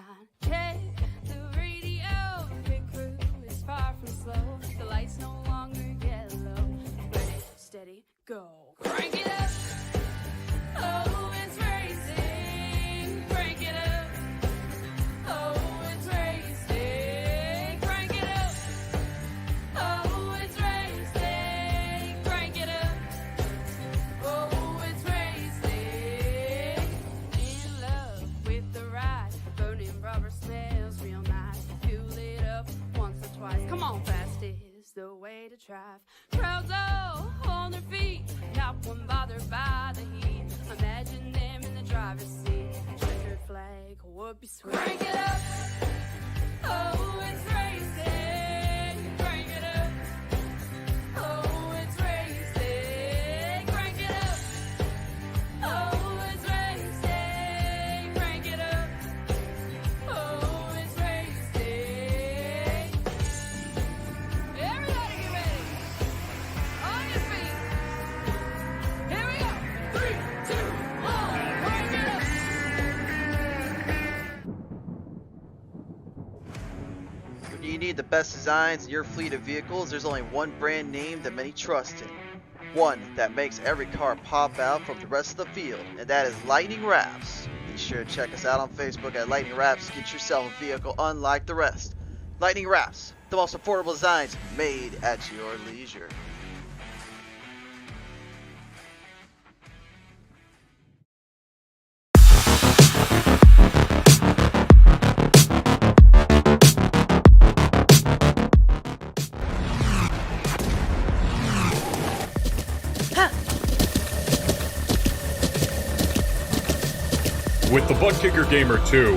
9. Check the radio, pit crew is far from slow. The lights no longer yellow. Ready, steady, go. Crank it up. Oh, it's racing. Crank it up. Oh, it's racing. Crank it up. Oh, it's racing. Crank it up. Oh, it's racing. In love with the ride. Burning rubber smells real nice. Fuel it up once or twice. Come on, fast is the way to drive. Crowds all on their feet, not one bothered by the heat. Imagine them in the driver's seat. Checkered flag would be sweet. Crank it up. Oh, it's racing. Crank it up. Oh, it's racing. Crank it up. Oh, it's racing. Crank it up. Oh, it's racing. Everybody get ready. On your feet. Here we go. 3, 2, 1. Crank it up. When you need the best designs in your fleet of vehicles, there's only one brand name that many trust in. One that makes every car pop out from the rest of the field, and that is Lightning Wrapz. Be sure to check us out on Facebook at Lightning Wrapz. Get yourself a vehicle unlike the rest. Lightning Wrapz, the most affordable designs made at your leisure. With the ButtKicker Gamer 2,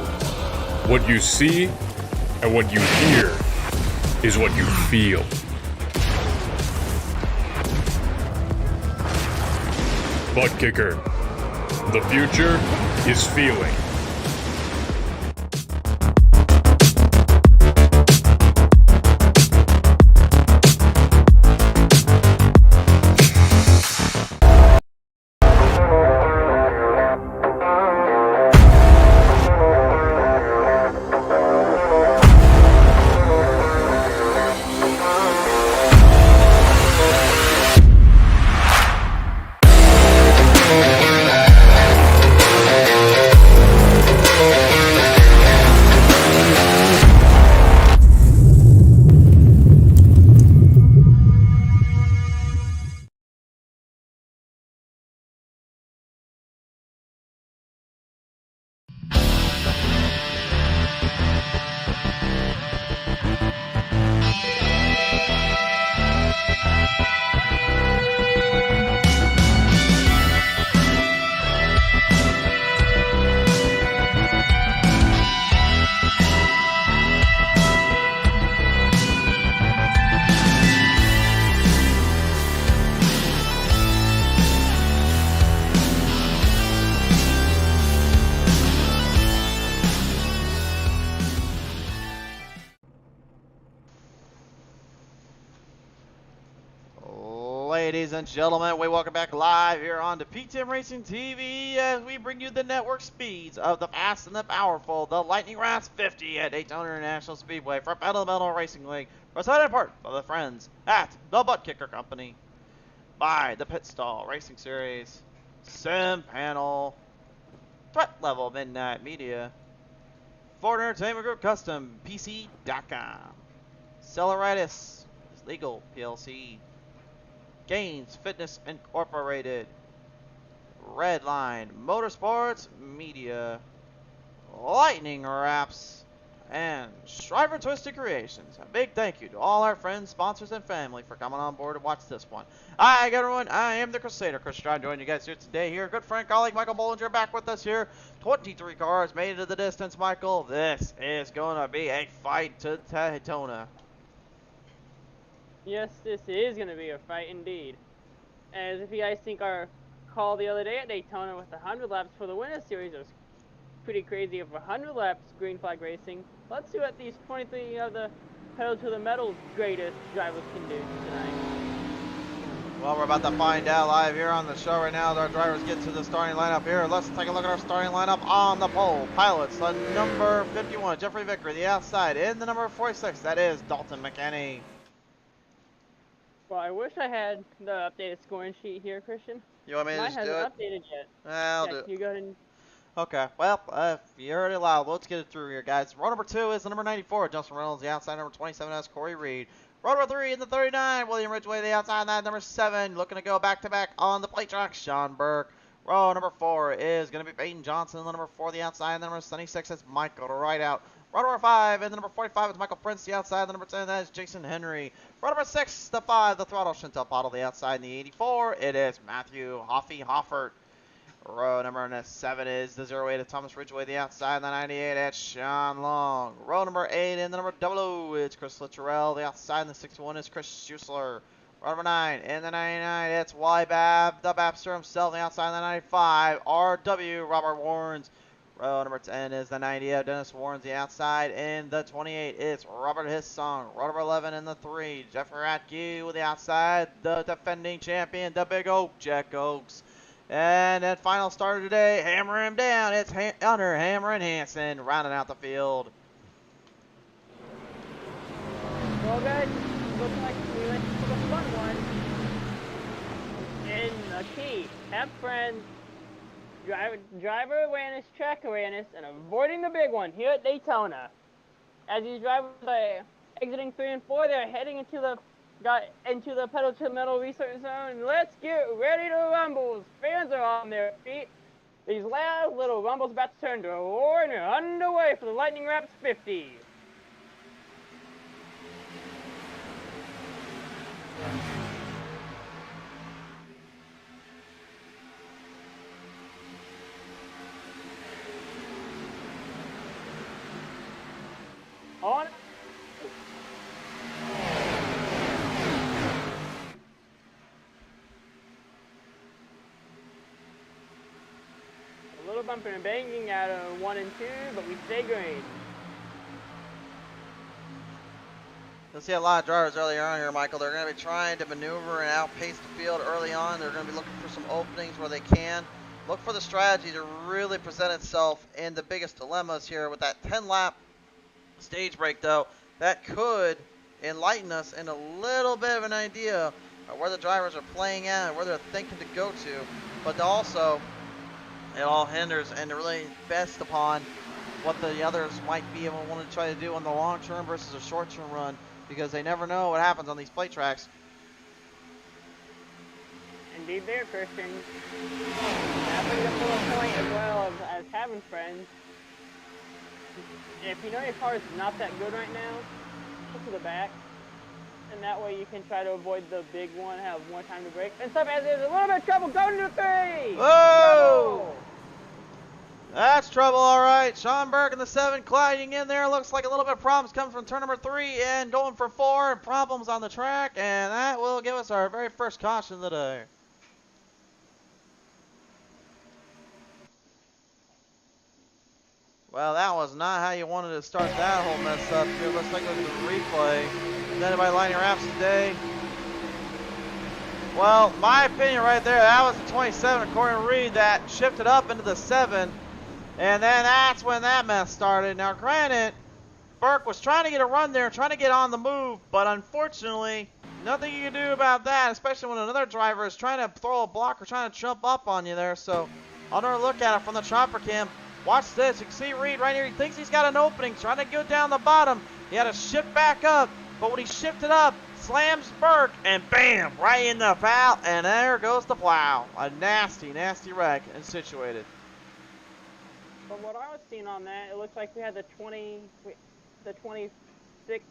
what you see and what you hear is what you feel. ButtKicker, the future is feeling. Ladies and gentlemen, we welcome back live here on the P10 Racing TV as we bring you the network speeds of the fast and the powerful, the Lightning Wrapz 50 at Daytona International Speedway for Pedal to Metal Racing League, presented in part by the friends at the ButtKicker Company, by the Pit Stall Racing Series, Sim Panel, Threat Level Midnight Media, Ford Entertainment Group Custom, PC.com, Celeratus Legal PLC, Gainz Fitness Incorporated, Redline Motorsports Media, Lightning Wrapz, and Shriver Twisted Creations. A big thank you to all our friends, sponsors, and family for coming on board to watch this one. Hi everyone, I am the Crusader, Chris Stride, joining you guys here today. Here, good friend, colleague Michael Bollinger back with us here. 23 cars made it to the distance, Michael. This is going to be a fight to Daytona. Yes, this is going to be a fight indeed. As if you guys think our call the other day at Daytona with 100 laps for the winner series was pretty crazy of 100 laps green flag racing, let's see what these 23 of the pedal to the metal greatest drivers can do tonight. Well, we're about to find out live here on the show right now. Our drivers get to the starting lineup here. Let's take a look at our starting lineup on the pole. Pilots, the number 51, Jeffrey Vicker, the outside. In the number 46, that is Dalton McKinney. Well, I wish I had the updated scoring sheet here, Christian. You want me to Mine just do hasn't it? updated yet. I'll Yeah, do can it. you go ahead and... Okay, well, you heard it loud. Let's get it through here, guys. Row number 2 is the number 94, Justin Reynolds. The outside number 27 is Corey Reed. Row number 3 in the 39, William Ridgway. The outside that number 7, looking to go back-to-back on the plate track, Sean Burke. Row number 4 is going to be Peyton Johnson. The number 4, the outside, the number 76 is Michael Rideout. Row number 5 and the number 45 is Michael Prince. The outside, the number 10, that is Jason Henry. Row number 6, the 5, the throttle Chantel Bottle. The outside, in the 84, it is Matthew Hoffert. Row number 7 is the 08 of Thomas Ridgway. The outside, the 98, it's Sean Long. Row number 8 and the number 00, it's Chris Littrell. The outside, in the 61 is Chris Schuessler. Row number 9 and the 99, it's Wybab, the Babster himself. The outside, the 95, RW, Robert Warrens. Row number 10 is the 90 of Dennis Warrens. The outside, in the 28, it's Robert Hissong. Row number 11 and the 3, Jeffrey Ratke. With the outside, the defending champion, the Big Oak, Jack Oaks. And that final starter today, hammer him down. It's Hunter Hammerin' Hansen rounding out the field. Well, guys, looks like we went for the fun one. And the key, have friends, driver awareness, track awareness, and avoiding the big one here at Daytona. As these drivers are exiting 3 and 4, they're heading into the pedal to the metal research zone. Let's get ready to rumble. Fans are on their feet. These loud little rumbles about to turn to a roar, and they're underway for the Lightning Wrapz 50. On. A little bumping and banging out of 1 and 2, but we stay green. You'll see a lot of drivers earlier on here, Michael. They're going to be trying to maneuver and outpace the field early on. They're going to be looking for some openings where they can. Look for the strategy to really present itself in the biggest dilemmas here with that 10-lap stage break, though. That could enlighten us in a little bit of an idea of where the drivers are playing at and where they're thinking to go to. But also, it all hinders and really best upon what the others might be able to want to try to do on the long term versus a short term run, because they never know what happens on these plate tracks. Indeed there, Christian. That brings up a little point as well as having friends. If you know your car is not that good right now, look to the back. And that way you can try to avoid the big one, have more time to brake. And stuff as there's a little bit of trouble going to 3! Whoa! Trouble! That's trouble, all right. Sean Burke in the 7 gliding in there. Looks like a little bit of problems coming from turn number 3 and going for 4. And problems on the track, and that will give us our very first caution of the day. Well, that was not how you wanted to start that whole mess up here. Let's take a look at the replay. Is anybody lining Wrapz today? Well, my opinion right there, that was the 27, Corey Reed, that shifted up into the 7. And then that's when that mess started. Now, granted, Burke was trying to get a run there, trying to get on the move, but unfortunately, nothing you can do about that, especially when another driver is trying to throw a block or trying to jump up on you there. So, another look at it from the chopper cam. Watch this. You can see Reed right here. He thinks he's got an opening, trying to go down the bottom. He had to shift back up, but when he shifted up, slams Burke, and bam, right in the foul, and there goes the plow. A nasty, nasty wreck and situated. From what I was seeing on that, it looks like we had the 46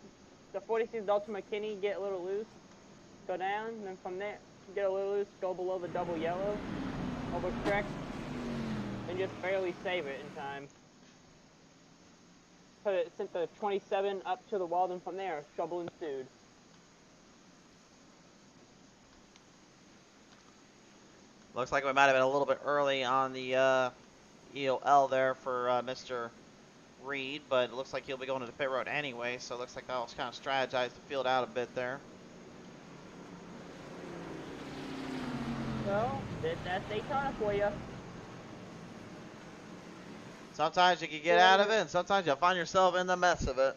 Dalton McKinney get a little loose, go down, and then from there, get a little loose, go below the double yellow, overcorrect, and just barely save it in time. So it sent the 27 up to the wall, and from there, trouble ensued. Looks like we might have been a little bit early on the EOL there for Mr. Reed, but it looks like he'll be going to the pit road anyway, so it looks like that was kind of strategized to field out a bit there. Well, that's Daytona for you. Sometimes you can get out of it, and sometimes you'll find yourself in the mess of it.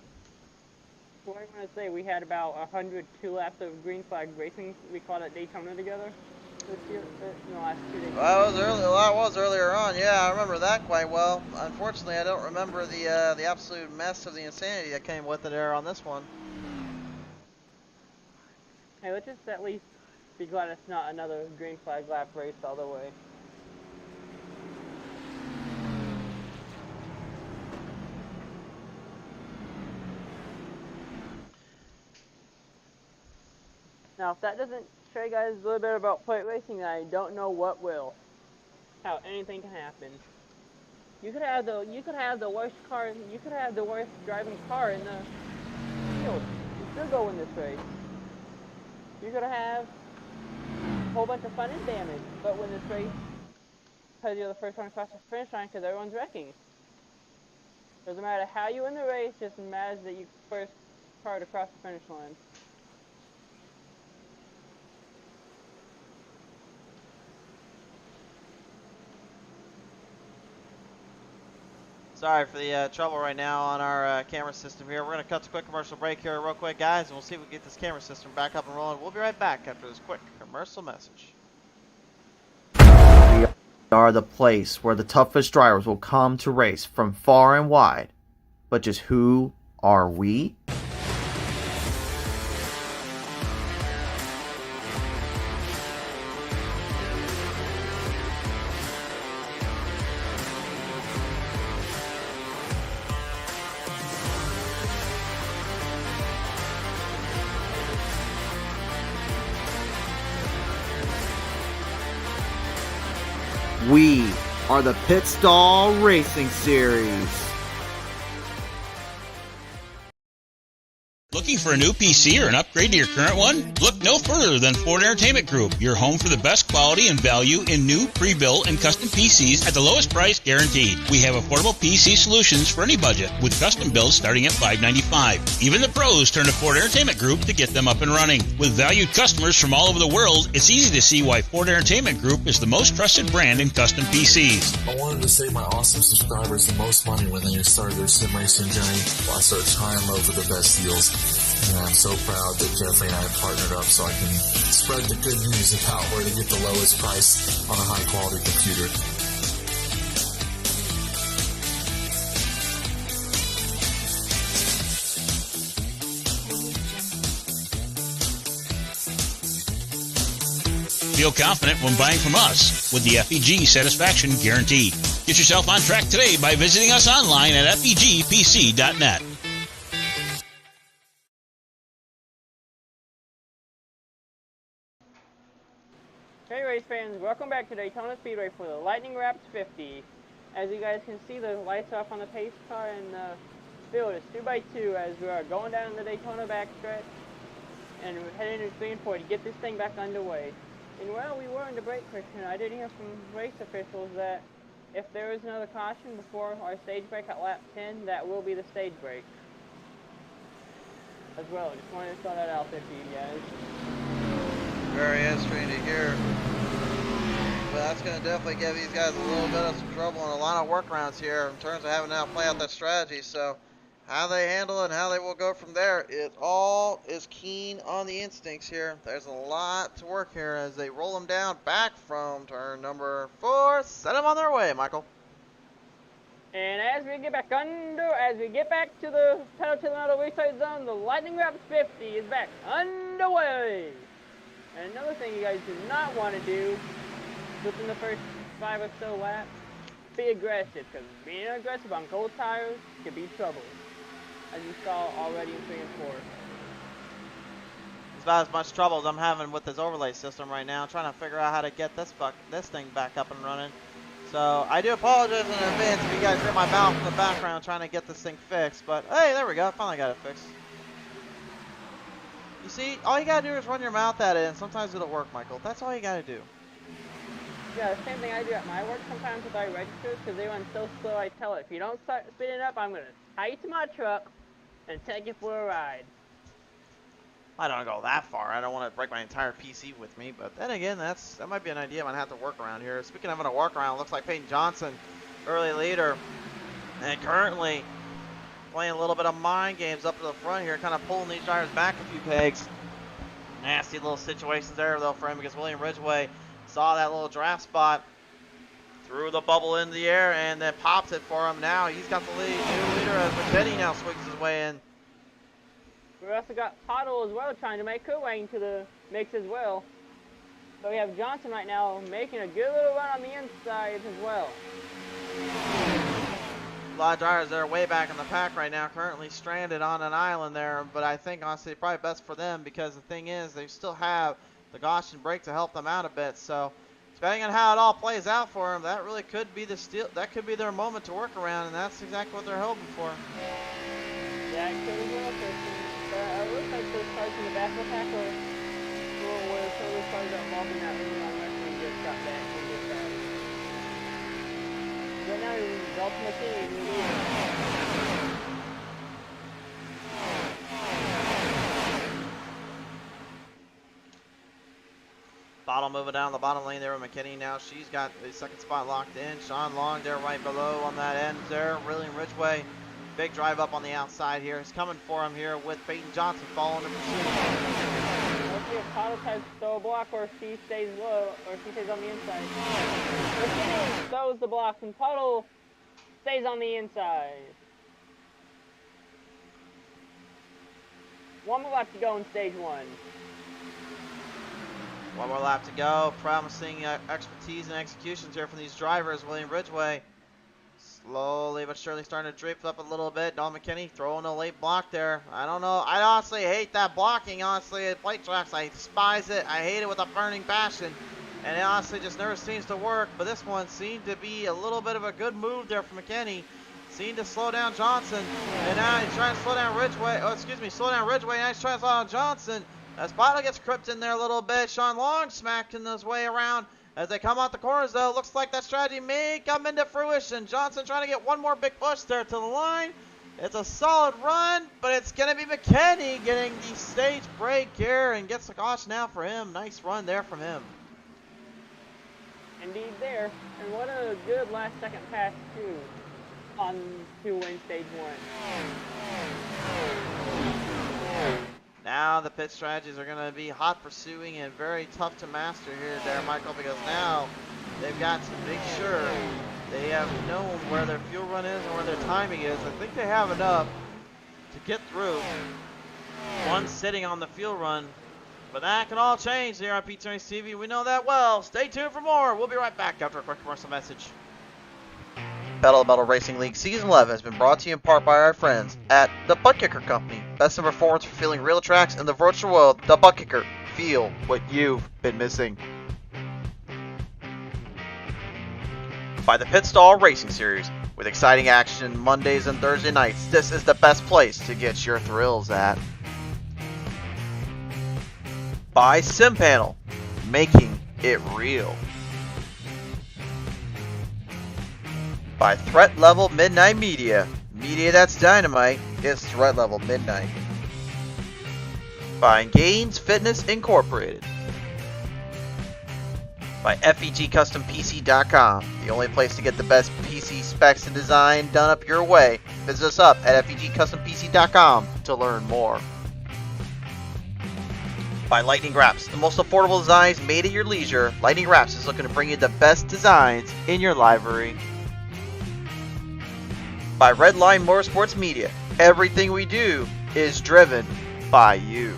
What I'm going to say, we had about 102 laps of green flag racing. We called it Daytona together this year, in the last 2 days. Well, that was earlier on. Yeah, I remember that quite well. Unfortunately, I don't remember the absolute mess of the insanity that came with it there on this one. Hey, let's just at least be glad it's not another green flag lap race all the way. Now, if that doesn't show you guys a little bit about plate racing, I don't know what will. How anything can happen. You could have the worst car. You could have the worst driving car in the field. You still go in this race. You're gonna have a whole bunch of fun and damage, but win this race because you're the first one across the finish line because everyone's wrecking. Doesn't matter how you win the race, just matters that you first car to cross the finish line. Sorry for the trouble right now on our camera system here. We're going to cut to a quick commercial break here real quick, guys, and we'll see if we can get this camera system back up and rolling. We'll be right back after this quick commercial message. We are the place where the toughest drivers will come to race from far and wide. But just who are we? We are the Pit Stall Racing Series. Looking for a new PC or an upgrade to your current one? Look no further than Ford Entertainment Group, your home for the best quality and value in new, pre-built, and custom PCs at the lowest price guaranteed. We have affordable PC solutions for any budget, with custom builds starting at $595. Even the pros turn to Ford Entertainment Group to get them up and running. With valued customers from all over the world, it's easy to see why Ford Entertainment Group is the most trusted brand in custom PCs. I wanted to save my awesome subscribers the most money when they started their sim racing journey. I searched high and low for the best deals. And I'm so proud that Jeffrey and I have partnered up so I can spread the good news about where to get the lowest price on a high quality computer. Feel confident when buying from us with the FEG Satisfaction Guarantee. Get yourself on track today by visiting us online at fegpc.net. Hey race fans, welcome back to Daytona Speedway for the Lightning Wrapz 50. As you guys can see, the lights off on the pace car and the field is 2x2 as we are going down the Daytona backstretch and we're heading to green to get this thing back underway. And well, we were in the brake cushion. I did hear from race officials that if there is another caution before our stage break at lap 10, that will be the stage break as well. Just wanted to throw that out there for you guys. Very interesting to hear. But that's going to definitely give these guys a little bit of some trouble and a lot of workarounds here in terms of having to now play out that strategy. So how they handle it and how they will go from there, it all is keen on the instincts here. There's a lot to work here as they roll them down back from turn number 4. Set them on their way, Michael. And as we get back to the pedal to the metal restart zone, the Lightning Wrapz 50 is back underway. And another thing you guys do not want to do within the first 5 or so laps, be aggressive, because being aggressive on cold tires can be trouble, as you saw already in 3 and 4. It's about as much trouble as I'm having with this overlay system right now, trying to figure out how to get this thing back up and running. So I do apologize in advance if you guys hear my mouth in the background trying to get this thing fixed, but hey, there we go, finally got it fixed. You see, all you gotta do is run your mouth at it, and sometimes it'll work, Michael. That's all you gotta do. Yeah, the same thing I do at my work sometimes with our registers, because they run so slow. I tell it, if you don't start speeding up, I'm gonna tie you to my truck and take you for a ride. I don't go that far. I don't want to break my entire PC with me. But then again, that might be an idea I'm going to have to work around here. Speaking of a work around, looks like Peyton Johnson, early leader, and currently playing a little bit of mind games up to the front here, kind of pulling these drivers back a few pegs. Nasty little situations there, though, for him, because William Ridgway saw that little draft spot, threw the bubble in the air, and then popped it for him. Now he's got the lead. New leader as McKinney now swings his way in. We also got Pottle as well trying to make her way into the mix as well. So we have Johnson right now making a good little run on the inside as well. A lot of drivers that are way back in the pack right now, currently stranded on an island there, but I think honestly probably best for them, because the thing is they still have the Gaussian brake to help them out a bit. So depending on how it all plays out for them, that really could be the steal. That could be their moment to work around, and that's exactly what they're hoping for. Yeah, it could as well, Christian. But it looks like those cars in the back of the pack are where some of those cars are involved in that really long race and just got back and just right now, it's Dalton McKinney in the lead. Bottle moving down the bottom lane there with McKinney now. She's got the second spot locked in. Sean Long there right below on that end there. William Ridgway, big drive up on the outside here. He's coming for him here with Peyton Johnson following the pursuit. Let's see if Pottle tries to throw a block or if she stays low or if she stays on the inside. McKinney throws the block and Pottle stays on the inside. One more lap to go in stage one. One more lap to go. Promising expertise and executions here from these drivers. William Ridgway slowly but surely starting to drift up a little bit. Don McKinney throwing a late block there. I don't know. I honestly hate that blocking, honestly, at plate tracks. I despise it. I hate it with a burning passion. And it honestly just never seems to work. But this one seemed to be a little bit of a good move there from McKinney. Seemed to slow down Johnson. And now he's trying to slow down Ridgway. Oh, excuse me, slow down Ridgway. Now he's trying to slow down Johnson. As Bottle gets cripped in there a little bit. Sean Long smacking his way around. As they come out the corners, though, looks like that strategy may come into fruition. Johnson trying to get one more big push there to the line. It's a solid run, but it's going to be McKinney getting the stage break here and gets the caution out for him. Nice run there from him. Indeed there. And what a good last second pass, too, on to win stage one. Now the pit strategies are going to be hot pursuing and very tough to master here, there, Michael, because now they've got to make sure they have known where their fuel run is and where their timing is. I think they have enough to get through. One sitting on the fuel run, but that can all change here on Pizza Race TV. We know that well. Stay tuned for more. We'll be right back after a quick commercial message. Pedal to Metal Racing League Season 11 has been brought to you in part by our friends at the ButtKicker Company. Best in performance for feeling real tracks in the virtual world. The ButtKicker. Feel what you've been missing. By the Pit Stall Racing Series. With exciting action Mondays and Thursday nights, this is the best place to get your thrills at. By SimPanel. Making it real. By Threat Level Midnight Media. Media that's dynamite is Threat Level Midnight. By Gainz Fitness Inc. By FEGCustomPC.com. The only place to get the best PC specs and design done up your way. Visit us up at FEGCustomPC.com to learn more. By Lightning Wrapz. The most affordable designs made at your leisure. Lightning Wrapz is looking to bring you the best designs in your library. By Redline Motorsports Media. Everything we do is driven by you.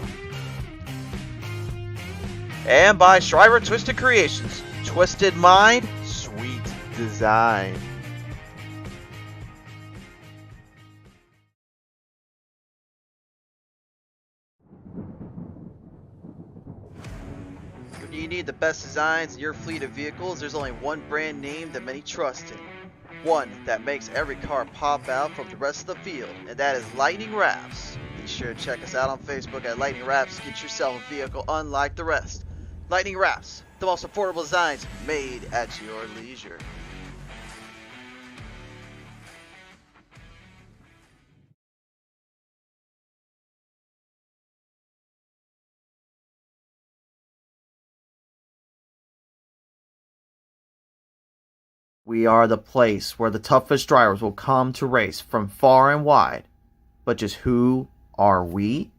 And by Shriver Twisted Creations. Twisted mind, sweet design. When you need the best designs in your fleet of vehicles, there's only one brand name that many trust in. One that makes every car pop out from the rest of the field, and that is Lightning Wrapz. Be sure to check us out on Facebook at Lightning Wrapz. Get yourself a vehicle unlike the rest. Lightning Wrapz, the most affordable designs made at your leisure. We are the place where the toughest drivers will come to race from far and wide. But just who are we?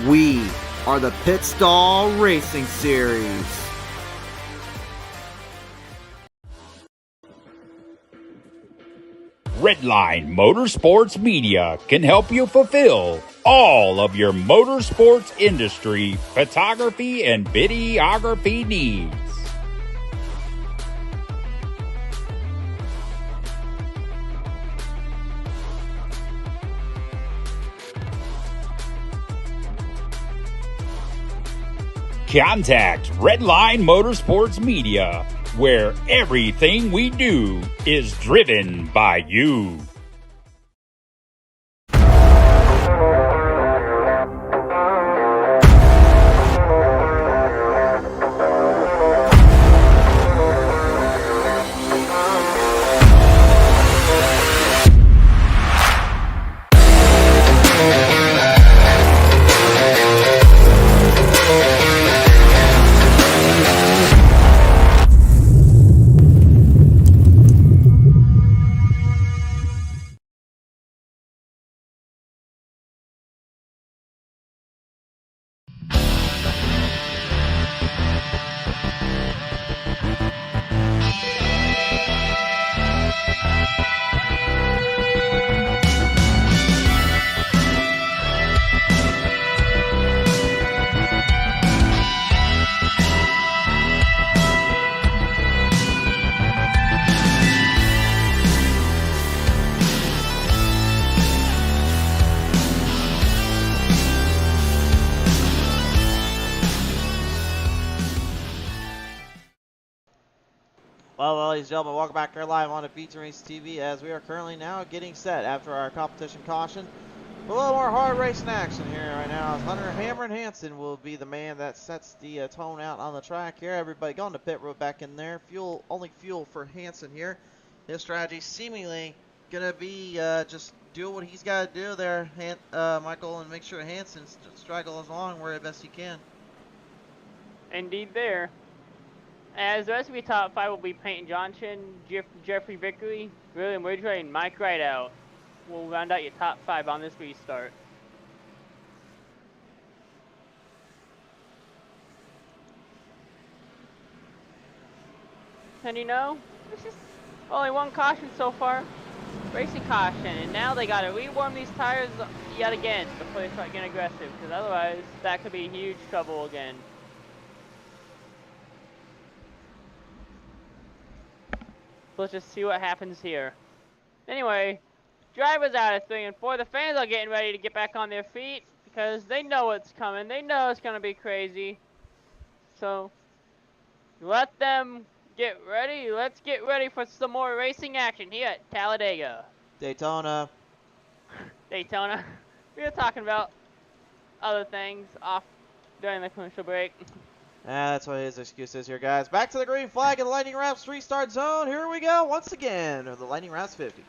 We are the Pit Stall Racing Series. Redline Motorsports Media can help you fulfill all of your motorsports industry photography and videography needs. Contact Redline Motorsports Media, where everything we do is driven by you. Well, ladies and gentlemen, welcome back here live on the P-Team Racing TV as we are currently now getting set after our competition caution. A little more hard racing action here right now. Hunter Hammer and Hansen will be the man that sets the tone out on the track here. Everybody going to pit road back in there. Only fuel for Hansen here. His strategy seemingly going to be just do what he's got to do there, Michael, and make sure Hansen straggles along where the best he can. Indeed there. As the rest of the top 5 will be Peyton Johnson, Jeffrey Vickery, William Ridgway, and Mike Rideout. We'll round out your top 5 on this restart. And you know, there's just only one caution so far. Racing caution, and now they gotta rewarm these tires yet again before they start getting aggressive, because otherwise that could be huge trouble again. Let's just see what happens here. Anyway, drivers out of 3 and 4. The fans are getting ready to get back on their feet because they know what's coming. They know it's going to be crazy. So, let them get ready. Let's get ready for some more racing action here at Talladega. Daytona. Daytona. We were talking about other things off during the commercial break. That's what his excuse is here, guys. Back to the green flag in the Lightning Wrapz restart zone. Here we go once again. The Lightning Wrapz 50.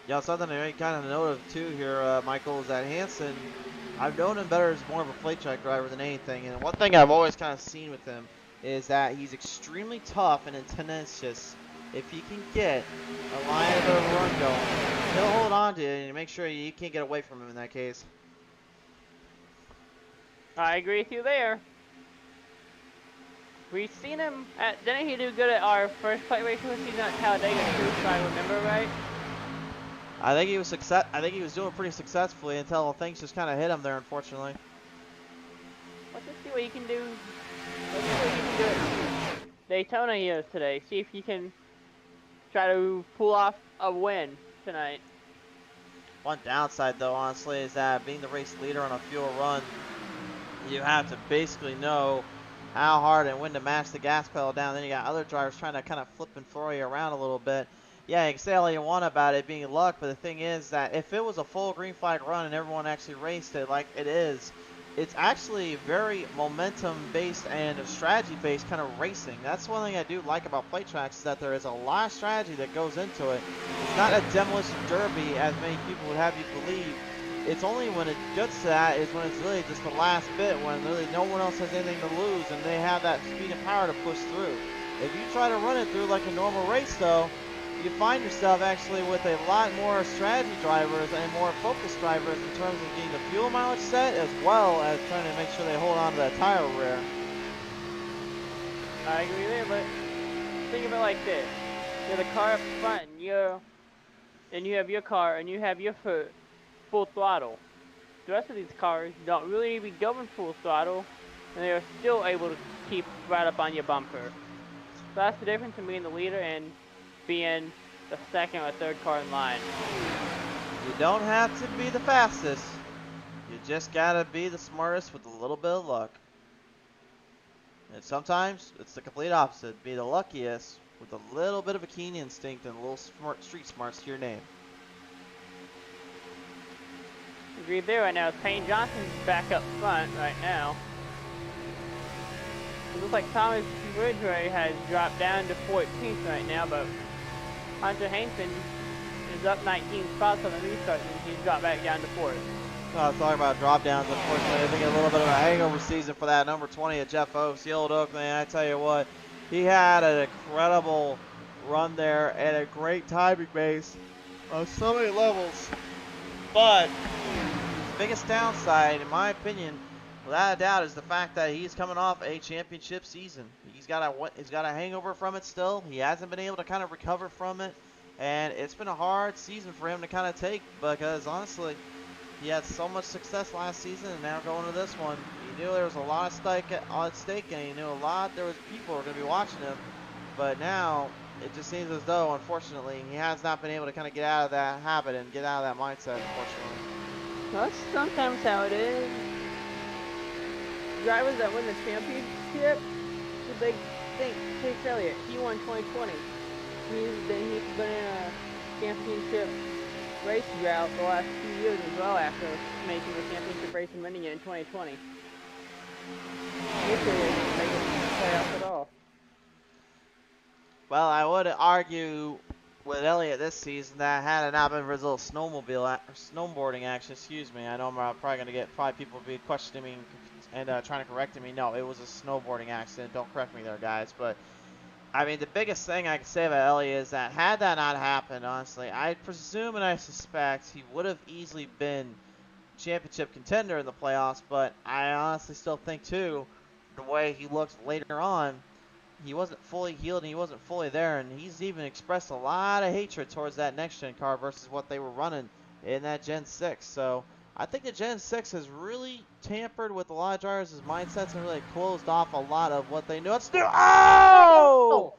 Yeah, something I kind of note of too here, Michael, is that Hansen, I've known him better as more of a plate track driver than anything. And one thing I've always kind of seen with him is that he's extremely tough and tenacious. If he can get a line of a run going, he'll hold on to it and make sure you can't get away from him in that case. I agree with you there. We've seen him didn't he do good at our first plate racing season at Talladega too, if I remember right? I think he was doing pretty successfully until things just kind of hit him there, unfortunately. Let's just see what you can do. Let's see what you can do at Daytona here today. See if you can try to pull off a win tonight. One downside, though, honestly, is that being the race leader on a fuel run, you have to basically know how hard and when to mash the gas pedal down. Then you got other drivers trying to kind of flip and throw you around a little bit. Yeah, you can say all you want about it being luck, but the thing is that if it was a full green flag run and everyone actually raced it like it is, it's actually very momentum-based and strategy-based kind of racing. That's one thing I do like about plate tracks, is that there is a lot of strategy that goes into it. It's not a demolition derby, as many people would have you believe. It's only when it gets to that is when it's really just the last bit, when really no one else has anything to lose, and they have that speed and power to push through. If you try to run it through like a normal race, though, you find yourself actually with a lot more strategy drivers and more focused drivers in terms of getting the fuel mileage set, as well as trying to make sure they hold on to that tire rear. I agree there, but think of it like this. You have the car up front, and you have your car, and you have your foot full throttle. The rest of these cars don't really need to be going full throttle, and they are still able to keep right up on your bumper. So that's the difference between being the leader and being the second or third car in line. You don't have to be the fastest. You just gotta be the smartest with a little bit of luck. And sometimes it's the complete opposite. Be the luckiest with a little bit of a keen instinct and a little street smarts to your name. Agreed there right now. Payne Johnson's back up front right now. It looks like Thomas Ridgway has dropped down to 14th right now, but Hunter Hansen is up 19 spots on the restart, and he's dropped back down to 4th. I was talking about drop downs. Unfortunately, I think a little bit of a hangover season for that number 20 at Jeff Oaks, the old Oak man. I tell you what, he had an incredible run there and a great timing base on so many levels. But the biggest downside, in my opinion, without a doubt, is the fact that he's coming off a championship season. He's got a hangover from it still. He hasn't been able to kind of recover from it, and it's been a hard season for him to kind of take, because honestly, he had so much success last season, and now going to this one, he knew there was a lot at stake, and he knew there was people who were going to be watching him. But now it just seems as though, unfortunately, he has not been able to kind of get out of that habit and get out of that mindset, unfortunately. Well, that's sometimes how it is. Drivers that win the championship, the big thing, Chase Elliott, he won 2020. He's been in a championship race drought the last 2 years as well after making the championship race and winning it in 2020. This year he didn't make it to the playoffs at all. Well, I would argue with Elliott this season that had it not been for his little snowboarding action, excuse me, I know I'm probably going to get people be questioning me and trying to correct me. No, it was a snowboarding accident. Don't correct me there, guys. But, I mean, the biggest thing I can say about Elliott is that had that not happened, honestly, I presume and I suspect he would have easily been championship contender in the playoffs. But I honestly still think, too, the way he looked later on, he wasn't fully healed and he wasn't fully there, and he's even expressed a lot of hatred towards that next-gen car versus what they were running in that Gen 6. So I think the Gen 6 has really tampered with a lot of drivers' mindsets and really closed off a lot of what they knew. Let's do. Oh!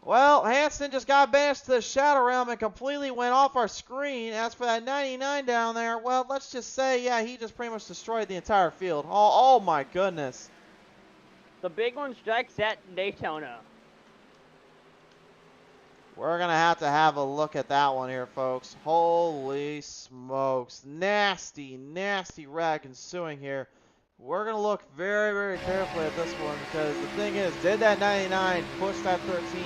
Well, Hansen just got banished to the shadow realm and completely went off our screen. As for that 99 down there, well, let's just say, yeah, he just pretty much destroyed the entire field. Oh my goodness. The big one strikes at Daytona. We're going to have a look at that one here, folks. Holy smokes. Nasty, nasty wreck ensuing here. We're going to look very, very carefully at this one, because the thing is, did that 99 push that 13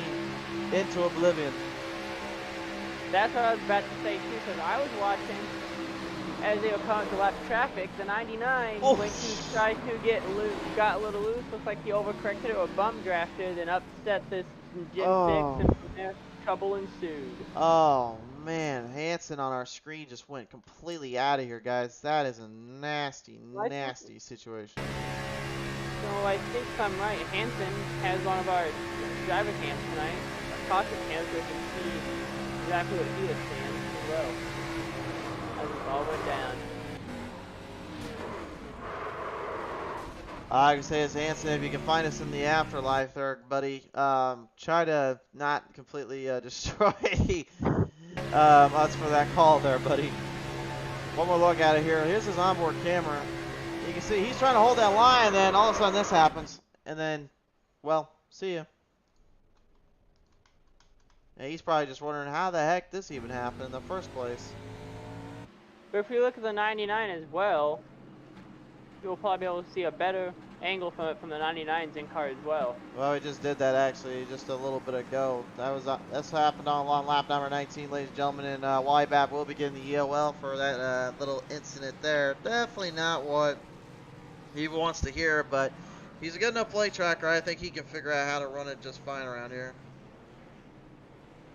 into oblivion? That's what I was about to say, too, because I was watching as they were coming to lap traffic. The 99, when he tried to get loose, got a little loose, looks like he overcorrected or bum drafted and upset this Gen 6, and from there, trouble ensued. Oh, man. Hansen on our screen just went completely out of here, guys. That is a nasty, nasty situation. So I think if I'm right, Hansen has one of our driver cams tonight, our caution cams, so we can see exactly what he was saying as well. As it all went down. I can say, as Hansen, if you can find us in the afterlife there, buddy, try to not completely destroy us for that call there, buddy. One more look at it here. Here's his onboard camera. You can see he's trying to hold that line, and then all of a sudden this happens. And then, well, see ya. Yeah, he's probably just wondering how the heck this even happened in the first place. But if you look at the 99 as well, you'll probably be able to see a better angle from it from the 99's in car as well. Well, we just did that actually just a little bit ago. That's happened on lap number 19, ladies and gentlemen, and Wybab will be getting the EOL for that little incident there. Definitely not what he wants to hear, but he's a good enough play tracker. I think he can figure out how to run it just fine around here.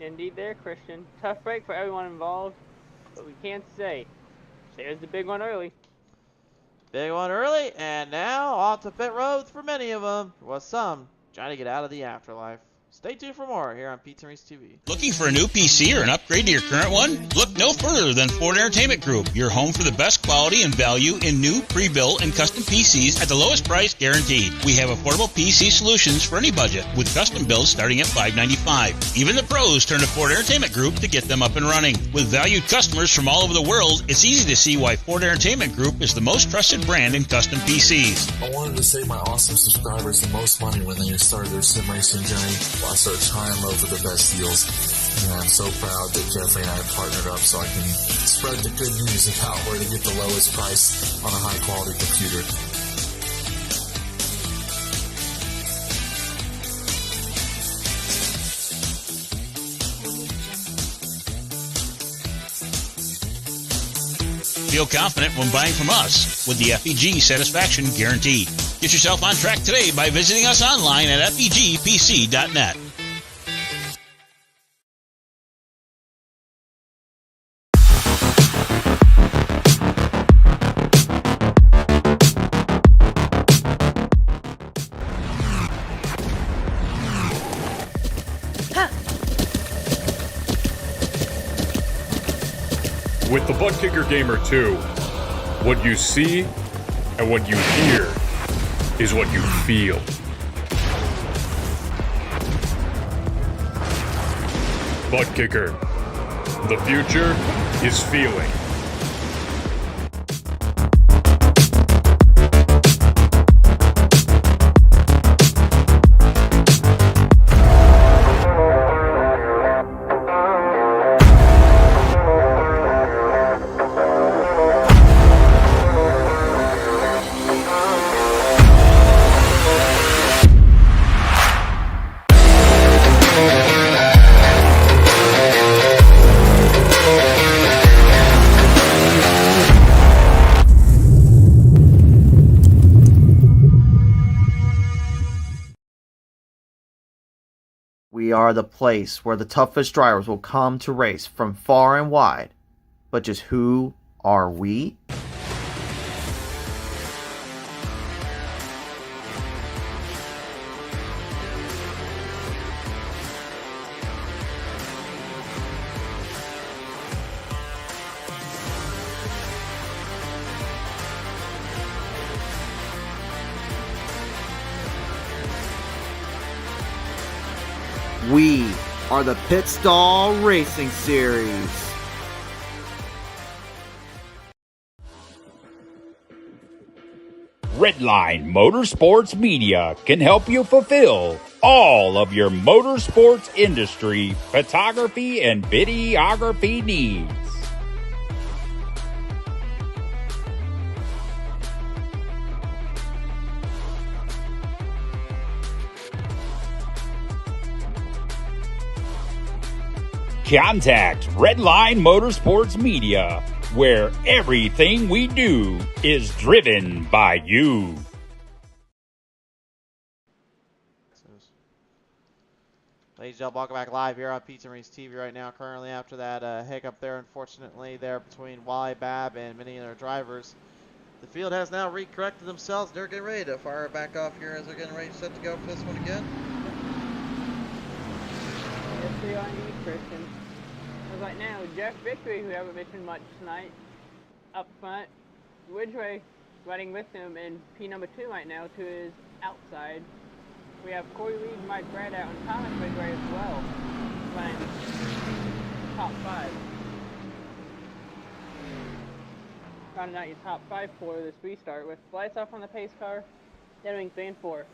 Indeed there, Christian. Tough break for everyone involved, but we can't say. There's the big one early. Big one early, and now off to pit road for many of them, with some trying to get out of the afterlife. Stay tuned for more here on Pete and Reese TV. Looking for a new PC or an upgrade to your current one? Look no further than Ford Entertainment Group, your home for the best quality and value in new, pre-built, and custom PCs at the lowest price guaranteed. We have affordable PC solutions for any budget, with custom builds starting at $595. Even the pros turn to Ford Entertainment Group to get them up and running. With valued customers from all over the world, it's easy to see why Ford Entertainment Group is the most trusted brand in custom PCs. I wanted to save my awesome subscribers the most money when they start their sim racing journey. I search high and low for the best deals. And I'm so proud that Jeffrey and I have partnered up so I can spread the good news about where to get the lowest price on a high quality computer. Feel confident when buying from us with the FEG Satisfaction Guarantee. Get yourself on track today by visiting us online at FEGPC.net. With the ButtKicker Gamer 2, what you see and what you hear is what you feel. ButtKicker. The future is feeling. We are the place where the toughest drivers will come to race from far and wide. But just who are we? We are the Pit Stall Racing Series. Redline Motorsports Media can help you fulfill all of your motorsports industry photography and videography needs. Contact Redline Motorsports Media, where everything we do is driven by you. Ladies and gentlemen, welcome back live here on Pete and Reese TV right now. Currently after that hiccup there, unfortunately, there between Wybab and many other drivers. The field has now recorrected themselves. They're getting ready to fire it back off here as they're getting ready to set to go for this one again. Yes, they are indeed, Christian. As right now, Jeff Victory, who haven't mentioned much tonight, up front. Ridgway running with him in P number 2 right now to his outside. We have Corey Reed, Mike Brad out, and Thomas Ridgway as well, running top 5. rounding out your top 5 for this restart with lights off on the pace car, entering 3 and 4.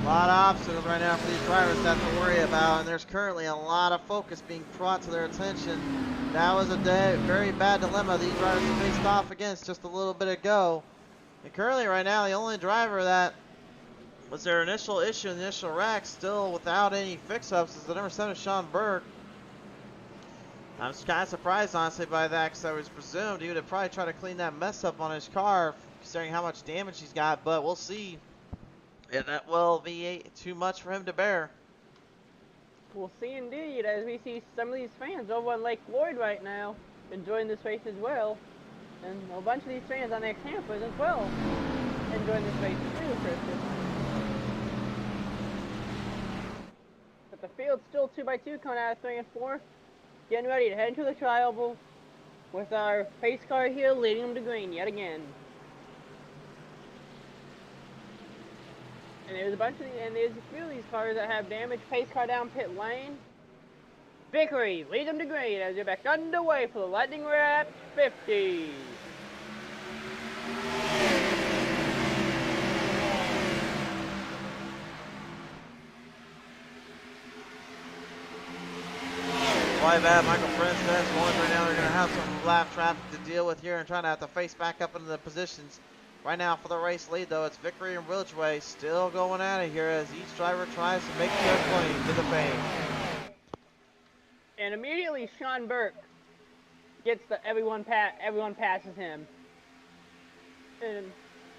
A lot of obstacles right now for these drivers to have to worry about, and there's currently a lot of focus being brought to their attention. That was a very bad dilemma these drivers faced off against just a little bit ago. And currently right now, the only driver that was their initial issue in the initial wreck still without any fix-ups is the number 7, Sean Burke. I'm kind of surprised, honestly, by that, because I was presumed he would have probably tried to clean that mess up on his car, considering how much damage he's got, but we'll see. And that will be too much for him to bear. We'll see indeed, as we see some of these fans over on Lake Lloyd right now enjoying this race as well. And a bunch of these fans on their campers as well enjoying this race too, Christian. But the field's still 2x2 coming out of 3 and 4. Getting ready to head into the tri-oval with our pace car here leading them to green yet again. And there's a few of these cars that have damaged. Pace car down pit lane. Vickery leads them to green as they're back underway for the Lightning Wrapz 50. Why bad Michael Princess ones right now. They're going to have some lap traffic to deal with here and trying to have to face back up into the positions. Right now for the race lead, though, it's Vickery and Ridgeway still going at it here as each driver tries to make their claim to the fame. And immediately Sean Burke gets everyone passes him. And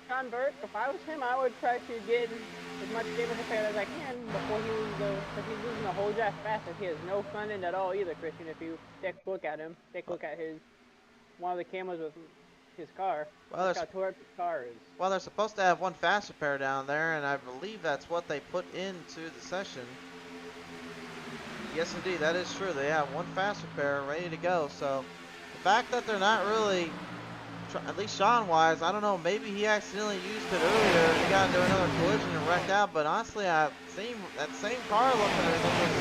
Sean Burke, if I was him, I would try to get as much damage repaired as I can before because he's losing the whole draft faster. He has no front end at all either, Christian. If you take a look at him, take a look at one of the cameras with his car. Well, look how torqued his car is. Well, they're supposed to have one fast repair down there, and I believe that's what they put into the session. Yes, indeed, that is true. They have one fast repair ready to go. So the fact that they're not really, at least Sean-wise, I don't know, maybe he accidentally used it earlier. He got into another collision and wrecked out. But honestly, that same car looking the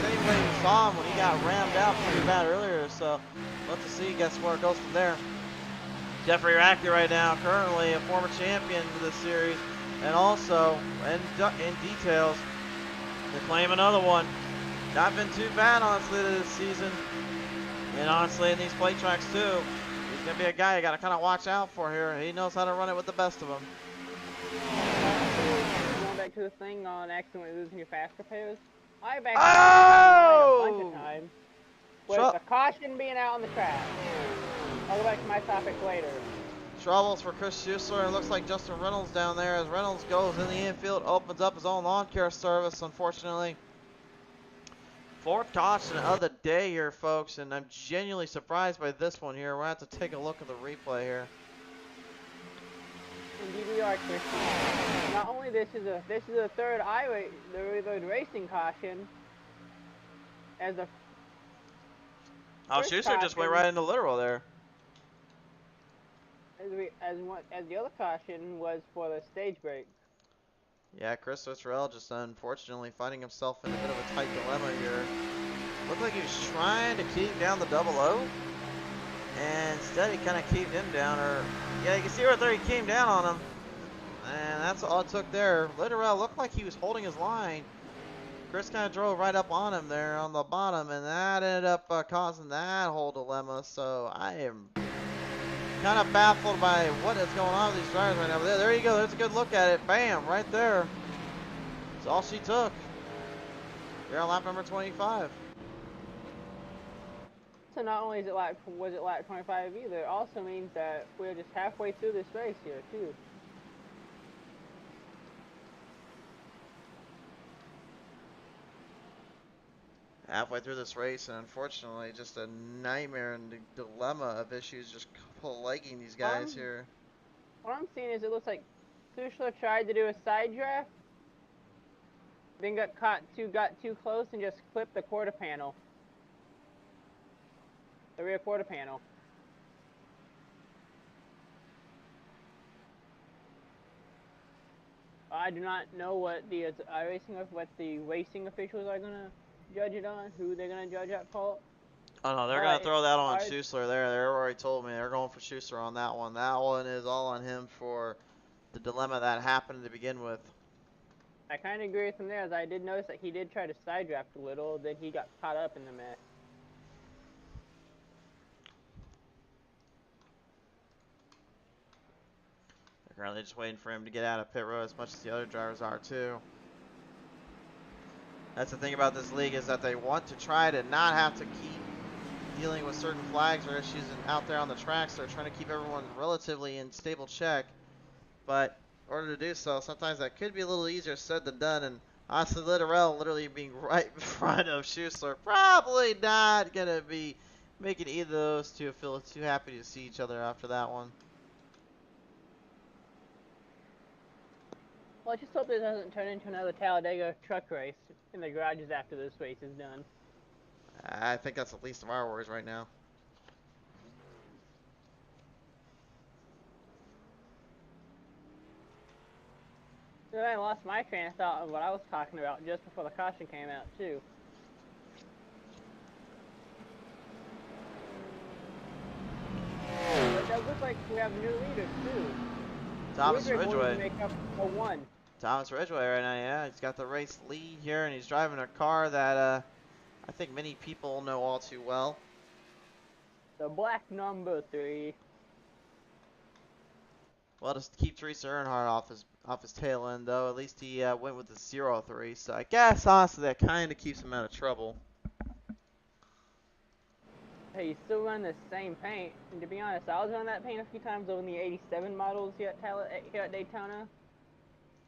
same way we saw him when he got rammed out pretty bad earlier. So let's see, guess where it goes from there. Jeffrey Rackley right now, currently a former champion of this series, and also in details to claim another one. Not been too bad, honestly, this season, and honestly in these plate tracks too. He's gonna be a guy you gotta kind of watch out for here. He knows how to run it with the best of them. Going back to the thing on accidentally losing your fast repairs, I've Oh! actually a bunch of times with the caution being out on the track. I'll go back to my topic later. Troubles for Chris Schuessler, and it looks like Justin Reynolds down there as Reynolds goes in the infield, opens up his own lawn care service, unfortunately. 4th caution of the day here, folks, and I'm genuinely surprised by this one here. We're going to have to take a look at the replay here. Indeed we are, Christian. Not only this is the third racing caution as the Oh, Schuessler just went right into literal there. As the other caution was for the stage break. Yeah, Chris Switzerell just unfortunately finding himself in a bit of a tight dilemma here. Looked like he was trying to keep down the 00, and instead he kind of kept him down. Or yeah, you can see right there he came down on him, and that's all it took there. Literell looked like he was holding his line. Chris kind of drove right up on him there on the bottom, and that ended up causing that whole dilemma. So I am kind of baffled by what is going on with these drivers right now. But there you go. There's a good look at it. Bam, right there. That's all she took. Here on lap number 25. So not only was it lap 25 either, it also means that we're just halfway through this race here too. Halfway through this race, and unfortunately just a nightmare and dilemma of issues just plaguing these guys here. What I'm seeing is it looks like Schuessler tried to do a side draft, then got too close and just clipped the quarter panel. The rear quarter panel. I do not know what the racing officials are gonna judge it on, who they're gonna judge at fault. Oh no, they're gonna throw that on Schuessler. They already told me they're going for Schuessler on that one. That one is all on him for the dilemma that happened to begin with. I kind of agree with him there, as I did notice that he did try to side draft a little, then he got caught up in the mess. They're currently just waiting for him to get out of pit road as much as the other drivers are too. That's the thing about this league, is that they want to try to not have to keep dealing with certain flags or issues out there on the tracks. They're trying to keep everyone relatively in stable check, but in order to do so, sometimes that could be a little easier said than done. And honestly, Littorell literally being right in front of Schuessler, probably not gonna be making either of those two feel too happy to see each other after that one. Well, I just hope this doesn't turn into another Talladega truck race in the garages after this race is done. I think that's the least of our worries right now. Then I lost my train of thought of what I was talking about just before the caution came out, too. But it does look like we have new leaders, too. Thomas Ridgway. Make up a one. Thomas Ridgway right now, yeah. He's got the race lead here, and he's driving a car that I think many people know all too well. The black number 3. Well, just keep Teresa Earnhardt off his tail end, though. At least he went with the 0-3, so I guess honestly that kind of keeps him out of trouble. Hey, you still run the same paint. And to be honest, I was running that paint a few times over in the 87 models here at Daytona,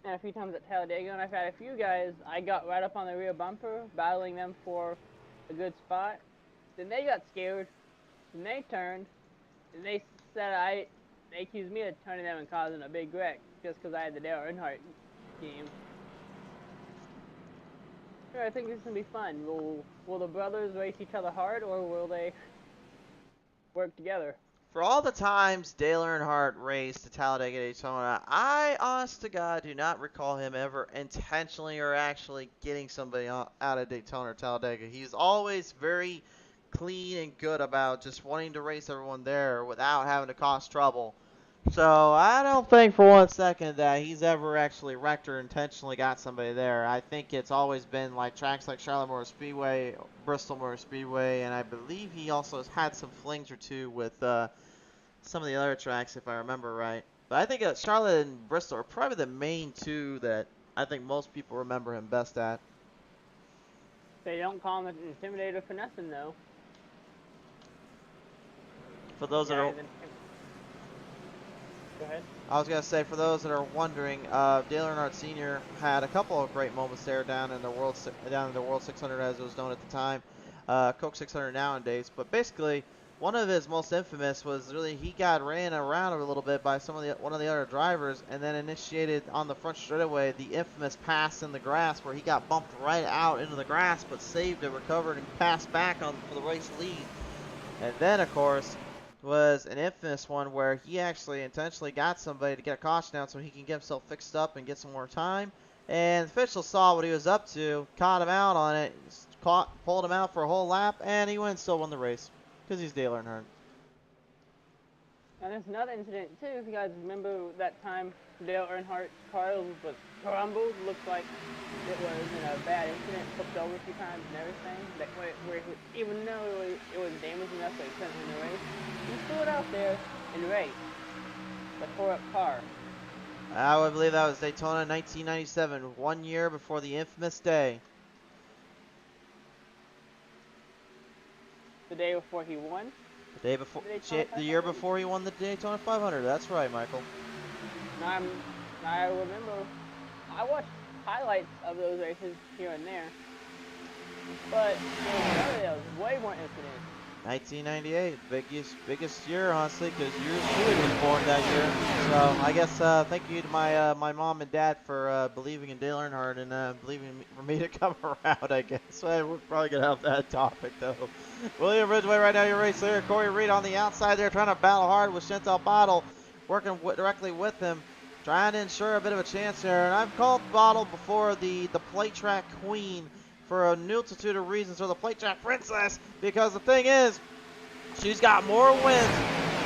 and a few times at Talladega, and I've had a few guys, I got right up on the rear bumper, battling them for a good spot. Then they got scared, and they turned, and they said they accused me of turning them and causing a big wreck just because I had the Dale Earnhardt game. Sure, I think this is gonna be fun. Will the brothers race each other hard, or will they work together? For all the times Dale Earnhardt raced at Talladega Daytona, I, honest to God, do not recall him ever intentionally or actually getting somebody out of Daytona or Talladega. He's always very clean and good about just wanting to race everyone there without having to cause trouble. So I don't think for 1 second that he's ever actually wrecked or intentionally got somebody there. I think it's always been like tracks like Charlotte Motor Speedway, Bristol Motor Speedway, and I believe he also has had some flings or two with some of the other tracks, if I remember right. But I think Charlotte and Bristol are probably the main two that I think most people remember him best at. They don't call him an intimidator for nothing, though. For those that are... Go ahead. I was going to say, for those that are wondering, Dale Earnhardt Sr. had a couple of great moments there down in the World 600 as it was known at the time. Coke 600 nowadays. But basically, one of his most infamous was really he got ran around a little bit by one of the other drivers and then initiated on the front straightaway the infamous pass in the grass where he got bumped right out into the grass but saved it, recovered, and passed back for the race lead. And then, of course, was an infamous one where he actually intentionally got somebody to get a caution out so he can get himself fixed up and get some more time. And the official saw what he was up to, caught him out on it, pulled him out for a whole lap, and he went and still won the race because he's Dale Earnhardt. And there's another incident too. If you guys remember that time Dale Earnhardt's car was crumbled, looked like it was in a bad incident, flipped over a few times and everything. That where even though it was damaged enough that he couldn't win the race, he threw it out there and raced the 4-up car. I would believe that was Daytona 1997, 1 year before the infamous day. The day before he won? The day before, the year before he won the Daytona 500. That's right, Michael. I remember, I watched highlights of those races here and there, but there was way more incidents. 1998, biggest year, honestly, because yours truly was born that year. So I guess thank you to my my mom and dad for believing in Dale Earnhardt and believing in for me to come around. I guess we're probably gonna have that topic though. William Ridgway right now, your race leader. Corey Reed on the outside there, trying to battle hard with Chantal Bottle, working directly with him, trying to ensure a bit of a chance here. And I've called Bottle before the plate track queen for a multitude of reasons, or the plate track princess, because the thing is, she's got more wins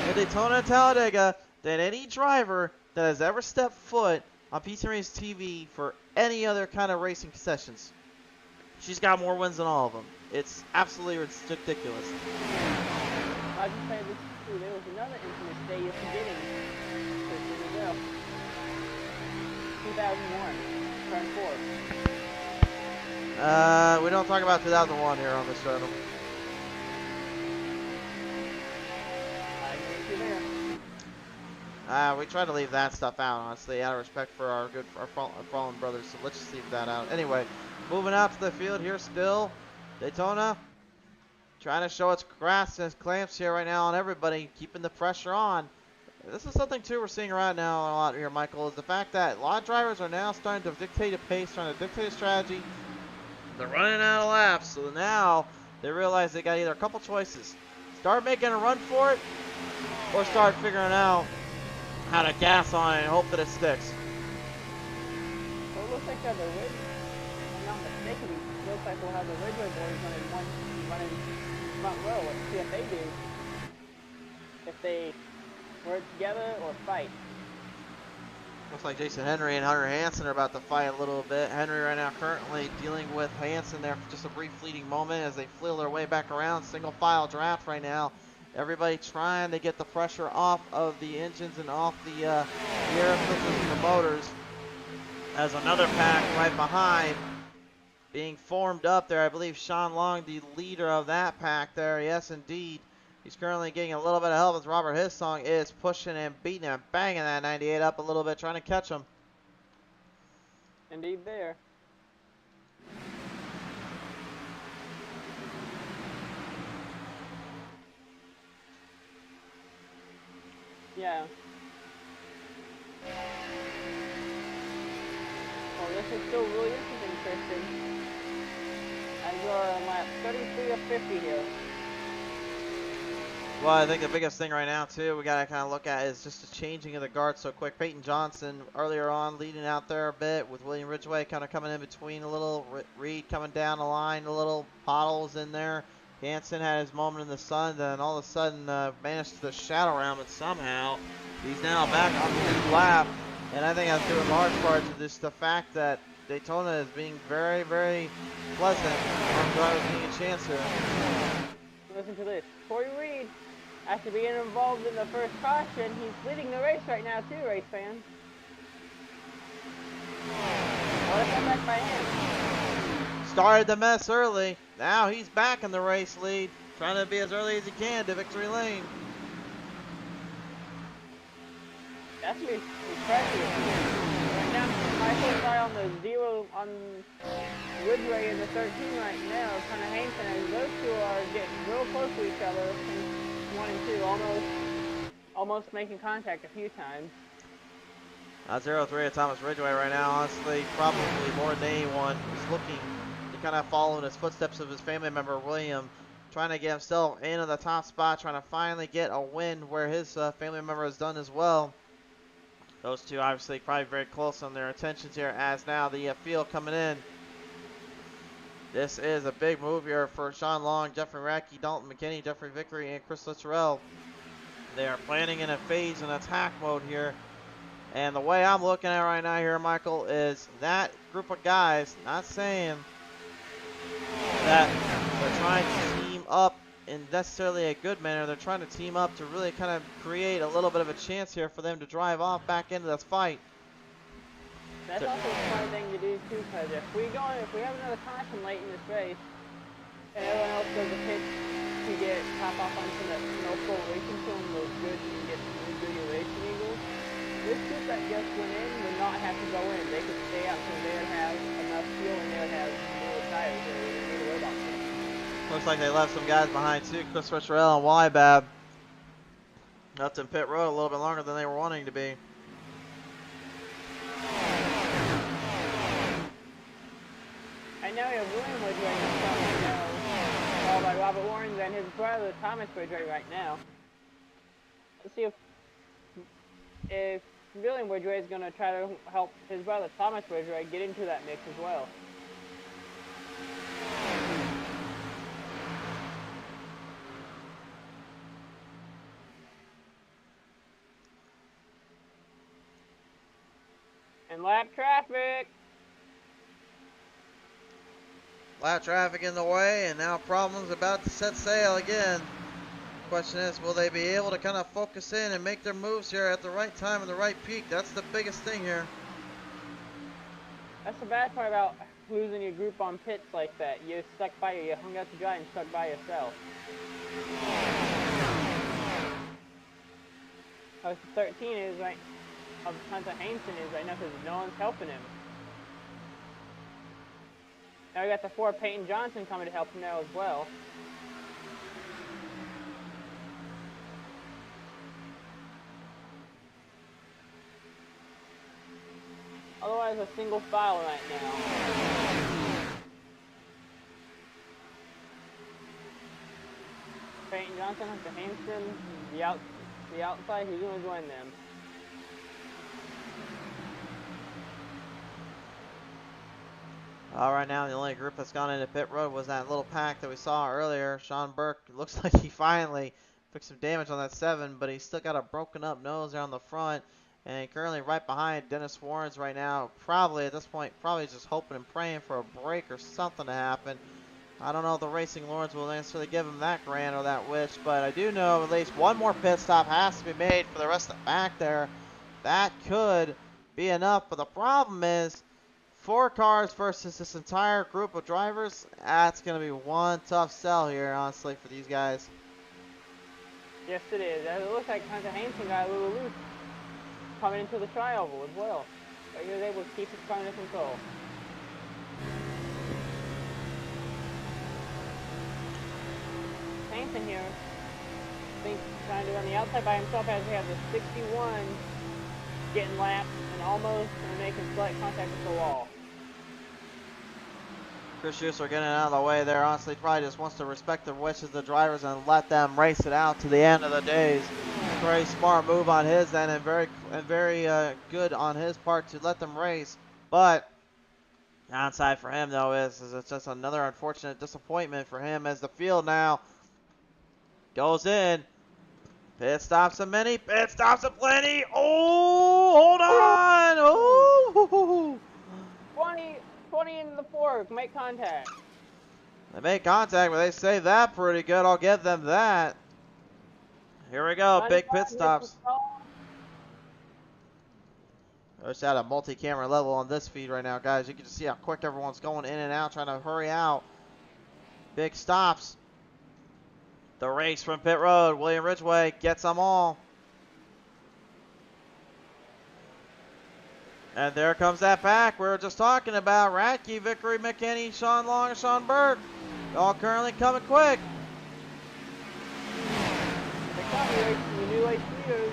in Daytona and Talladega than any driver that has ever stepped foot on PTM Race TV for any other kind of racing concessions. She's got more wins than all of them. It's absolutely ridiculous. I just say this too. There was another infamous day you're forgetting. Here we go. 2001, turn 4. We don't talk about 2001 here on this channel. I agree with you there. We try to leave that stuff out, honestly, out of respect for our fallen brothers. So let's just leave that out. Anyway, moving out to the field here still. Daytona trying to show its grasp and its clamps here right now on everybody, keeping the pressure on. This is something, too, we're seeing right now a lot here, Michael, is the fact that a lot of drivers are now starting to dictate a pace, trying to dictate a strategy. They're running out of laps, so now they realize they got either a couple choices. Start making a run for it, or start figuring out how to gas on it and hope that it sticks. Well, it looks like the Ridge, if I'm not mistaken, it looks like we'll have the Ridgeway boys running front row. Let's see if they do. If they work together or fight. Looks like Jason Henry and Hunter Hansen are about to fight a little bit. Henry right now currently dealing with Hansen there for just a brief fleeting moment as they flail their way back around. Single file draft right now. Everybody trying to get the pressure off of the engines and off the air filters and the motors. As another pack right behind being formed up there. I believe Sean Long, the leader of that pack there. Yes, indeed. He's currently getting a little bit of help as Robert Hissong is pushing and beating and banging that 98 up a little bit, trying to catch him. Indeed there. Yeah. Well, this is still really interesting, Christian. As we're on lap 33 of 50 here. Well, I think the biggest thing right now, too, we got to kind of look at is just the changing of the guard so quick. Peyton Johnson earlier on leading out there a bit with William Ridgway kind of coming in between a little. Reed coming down the line a little. Pottles in there. Hansen had his moment in the sun, then all of a sudden managed to shadow around, but somehow he's now back on the lead lap. And I think that's due in large part to just the fact that Daytona is being very, very pleasant. Our drivers getting a chance here. Listen to this. Corey Reed, after being involved in the first caution, he's leading the race right now too, race fans. What a comeback by him. Started the mess early. Now he's back in the race lead, trying to be as early as he can to victory lane. That's me impressive. Right now, Michael's eye on the 0 on Ridgway in the 13 right now. Kind of Hansen, and those two are getting real close to each other. 1 and 2, almost making contact a few times. 0-3 of Thomas Ridgway right now. Honestly, probably more than anyone is looking to kind of follow in his footsteps of his family member William, trying to get himself into the top spot, trying to finally get a win where his family member has done as well. Those two obviously probably very close on their attentions here as now the field coming in. This is a big move here for Sean Long, Jeffrey Radke, Dalton McKinney, Jeffrey Vickery, and Chris Littrell. They are planning in a phase and attack mode here. And the way I'm looking at it right now here, Michael, is that group of guys, not saying that they're trying to team up in necessarily a good manner. They're trying to team up to really kind of create a little bit of a chance here for them to drive off back into this fight. That's also a smart thing to do too, because if we have another caution late in this race, and everyone else goes a pitch to get top off on some of that no-full racing film, those good and get some good racing eagles, this group that just went in would not have to go in. They could stay out because they would have enough fuel and they would have more tires. They wouldn't need to worry about them. Looks like they left some guys behind too. Christopher Sherrill and Wybab left in pit road a little bit longer than they were wanting to be. I know we have William Woodway right now, followed by Robert Warrens and his brother Thomas Woodway right now. Let's see if William Woodway is going to try to help his brother Thomas Woodway get into that mix as well. And lap traffic. Lap traffic in the way, and now problems about to set sail again. Question is, will they be able to kind of focus in and make their moves here at the right time and the right peak? That's the biggest thing here. That's the bad part about losing your group on pits like that. You're stuck by you hung out to dry and stuck by yourself. 13 is right. Hunter Hainson is right now because no one's helping him. Now we got the 4 Peyton Johnson coming to help him now as well. Otherwise a single file right now. Peyton Johnson, Hunter Hainson, the outside, he's going to join them. Right now, the only group that's gone into pit road was that little pack that we saw earlier. Sean Burke looks like he finally fixed some damage on that 7, but he's still got a broken up nose there on the front. And currently right behind Dennis Warrens right now, probably at this point, probably just hoping and praying for a break or something to happen. I don't know if the Racing Lords will necessarily give him that grant or that wish, but I do know at least one more pit stop has to be made for the rest of the back there. That could be enough, but the problem is 4 cars versus this entire group of drivers. That's going to be one tough sell here, honestly, for these guys. Yes, it is. It looks like Hunter Hainson got a little loose coming into the tri-oval as well. But he was able to keep his car under control. Hainson here, I think, trying to run the outside by himself as he has a 61 getting lapped and almost making slight contact with the wall. Chris Schuster getting out of the way there. Honestly, probably just wants to respect the wishes of the drivers and let them race it out to the end of the days. Very smart move on his end and very good on his part to let them race. But downside for him though is it's just another unfortunate disappointment for him as the field now goes in. Pit stops a many, pit stops a plenty. Oh, hold on. Oh. 20 in the fork, make contact. They make contact, but they save that pretty good. I'll give them that. Here we go, big pit stops. I wish I had a multi-camera level on this feed right now, guys. You can just see how quick everyone's going in and out, trying to hurry out. Big stops. The race from pit road. William Ridgway gets them all. And there comes that pack we were just talking about. Radke, Vickery, McKinney, Sean Long, and Sean Burke. All currently coming quick. They're coming racing the new late leaders.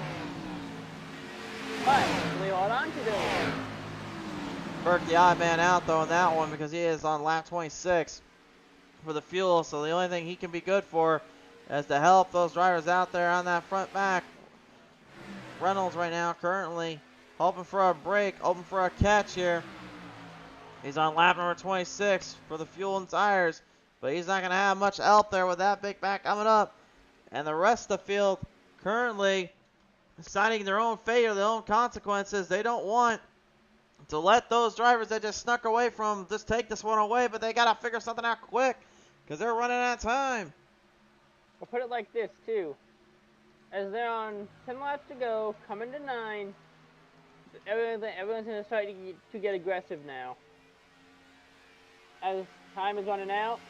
But they hold on to them. Burke the odd man out though in that one because he is on lap 26 for the fuel. So the only thing he can be good for is to help those drivers out there on that front back. Reynolds right now currently hoping for a break, hoping for a catch here. He's on lap number 26 for the fuel and tires, but he's not going to have much help there with that big back coming up. And the rest of the field currently deciding their own fate or their own consequences. They don't want to let those drivers that just snuck away from just take this one away, but they got to figure something out quick because they're running out of time. We'll put it like this, too. As they're on 10 laps to go, coming to 9, everyone's going to start to get aggressive now. As time is running out,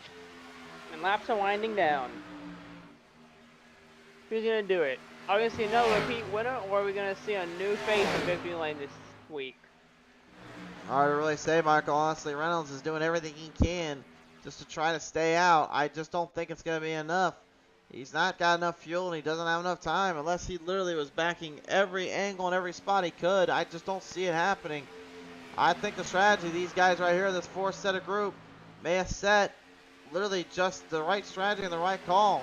and laps are winding down. Who's going to do it? Are we going to see another repeat winner, or are we going to see a new face in victory lane this week? Hard to really say, Michael. Honestly, Reynolds is doing everything he can just to try to stay out. I just don't think it's going to be enough. He's not got enough fuel, and he doesn't have enough time unless he literally was backing every angle and every spot he could. I just don't see it happening. I think the strategy these guys right here, this four-setter group, may have set literally just the right strategy and the right call.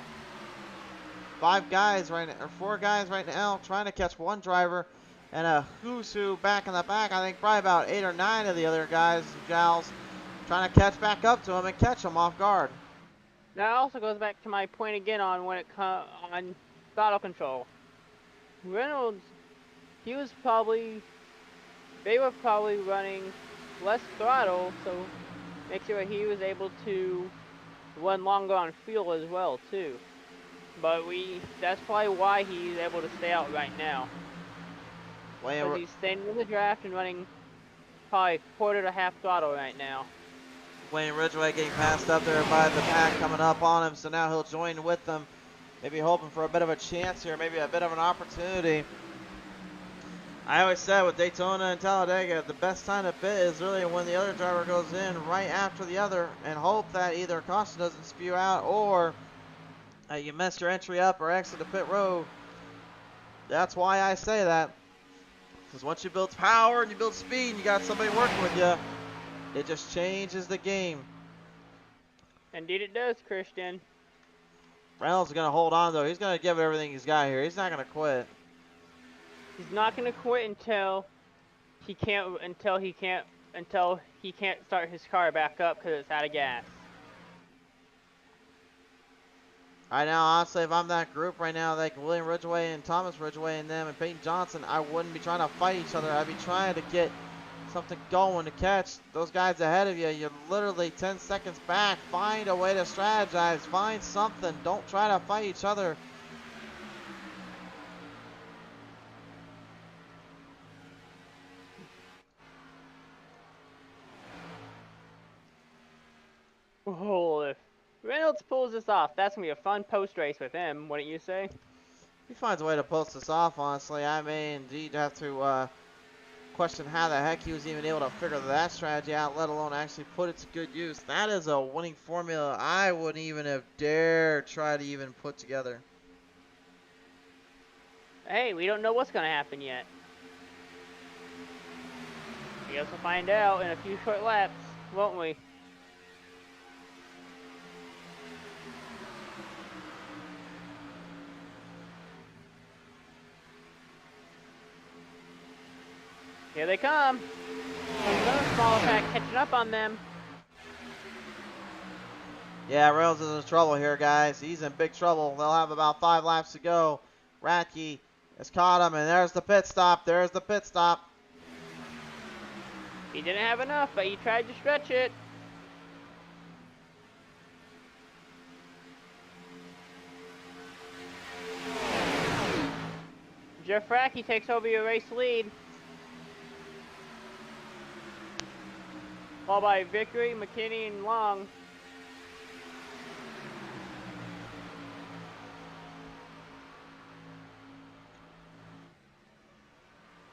5 guys right now, or 4 guys right now trying to catch one driver, and a who's who back in the back. I think probably about 8 or 9 of the other guys and gals trying to catch back up to him and catch him off guard. That also goes back to my point again on when it comes on throttle control. Reynolds, they were probably running less throttle, so make sure he was able to run longer on fuel as well too. But that's probably why he's able to stay out right now. Because he's staying in the draft and running probably quarter to half throttle right now. Wayne Ridgway getting passed up there by the pack coming up on him, so now he'll join with them. Maybe hoping for a bit of a chance here, maybe a bit of an opportunity. I always said with Daytona and Talladega, the best time to pit is really when the other driver goes in right after the other, and hope that either caution doesn't spew out or you mess your entry up or exit the pit road. That's why I say that. Because once you build power and you build speed and you got somebody working with you, it just changes the game. Indeed it does, Christian. Reynolds is going to hold on, though. He's going to give it everything he's got here. He's not going to quit. He's not going to quit until he can't start his car back up because it's out of gas. Right now, honestly, if I'm that group right now, like William Ridgway and Thomas Ridgway and them and Peyton Johnson, I wouldn't be trying to fight each other. I'd be trying to get something going to catch those guys ahead of you. You're literally 10 seconds back. Find a way to strategize. Find something. Don't try to fight each other. Oh, if Reynolds pulls this off, that's going to be a fun post-race with him, wouldn't you say? He finds a way to post this off, honestly. I may indeed have to question how the heck he was even able to figure that strategy out, let alone actually put it to good use. That is a winning formula I wouldn't even have dared try to even put together. Hey, we don't know what's going to happen yet. I guess we'll find out in a few short laps, won't we? Here they come. Another smaller pack catching up on them. Yeah, Reynolds is in trouble here, guys. He's in big trouble. They'll have about 5 laps to go. Radke has caught him, and there's the pit stop. There's the pit stop. He didn't have enough, but he tried to stretch it. Jeff Radke takes over your race lead. Followed by Vickery, McKinney, and Long.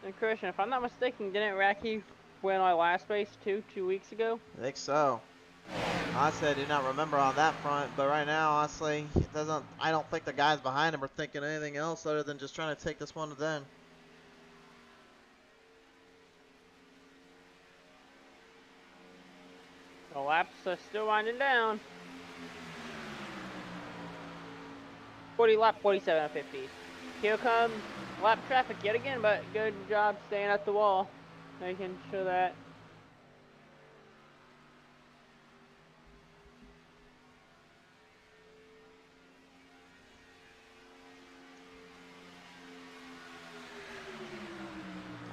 And Christian, if I'm not mistaken, didn't Radke win our last race too, 2 weeks ago? I think so. Honestly, I do not remember on that front, but right now, honestly, I don't think the guys behind him are thinking anything else other than just trying to take this one to them. The laps are still winding down. 47 and 50. Here comes lap traffic yet again, but good job staying at the wall. Making sure that.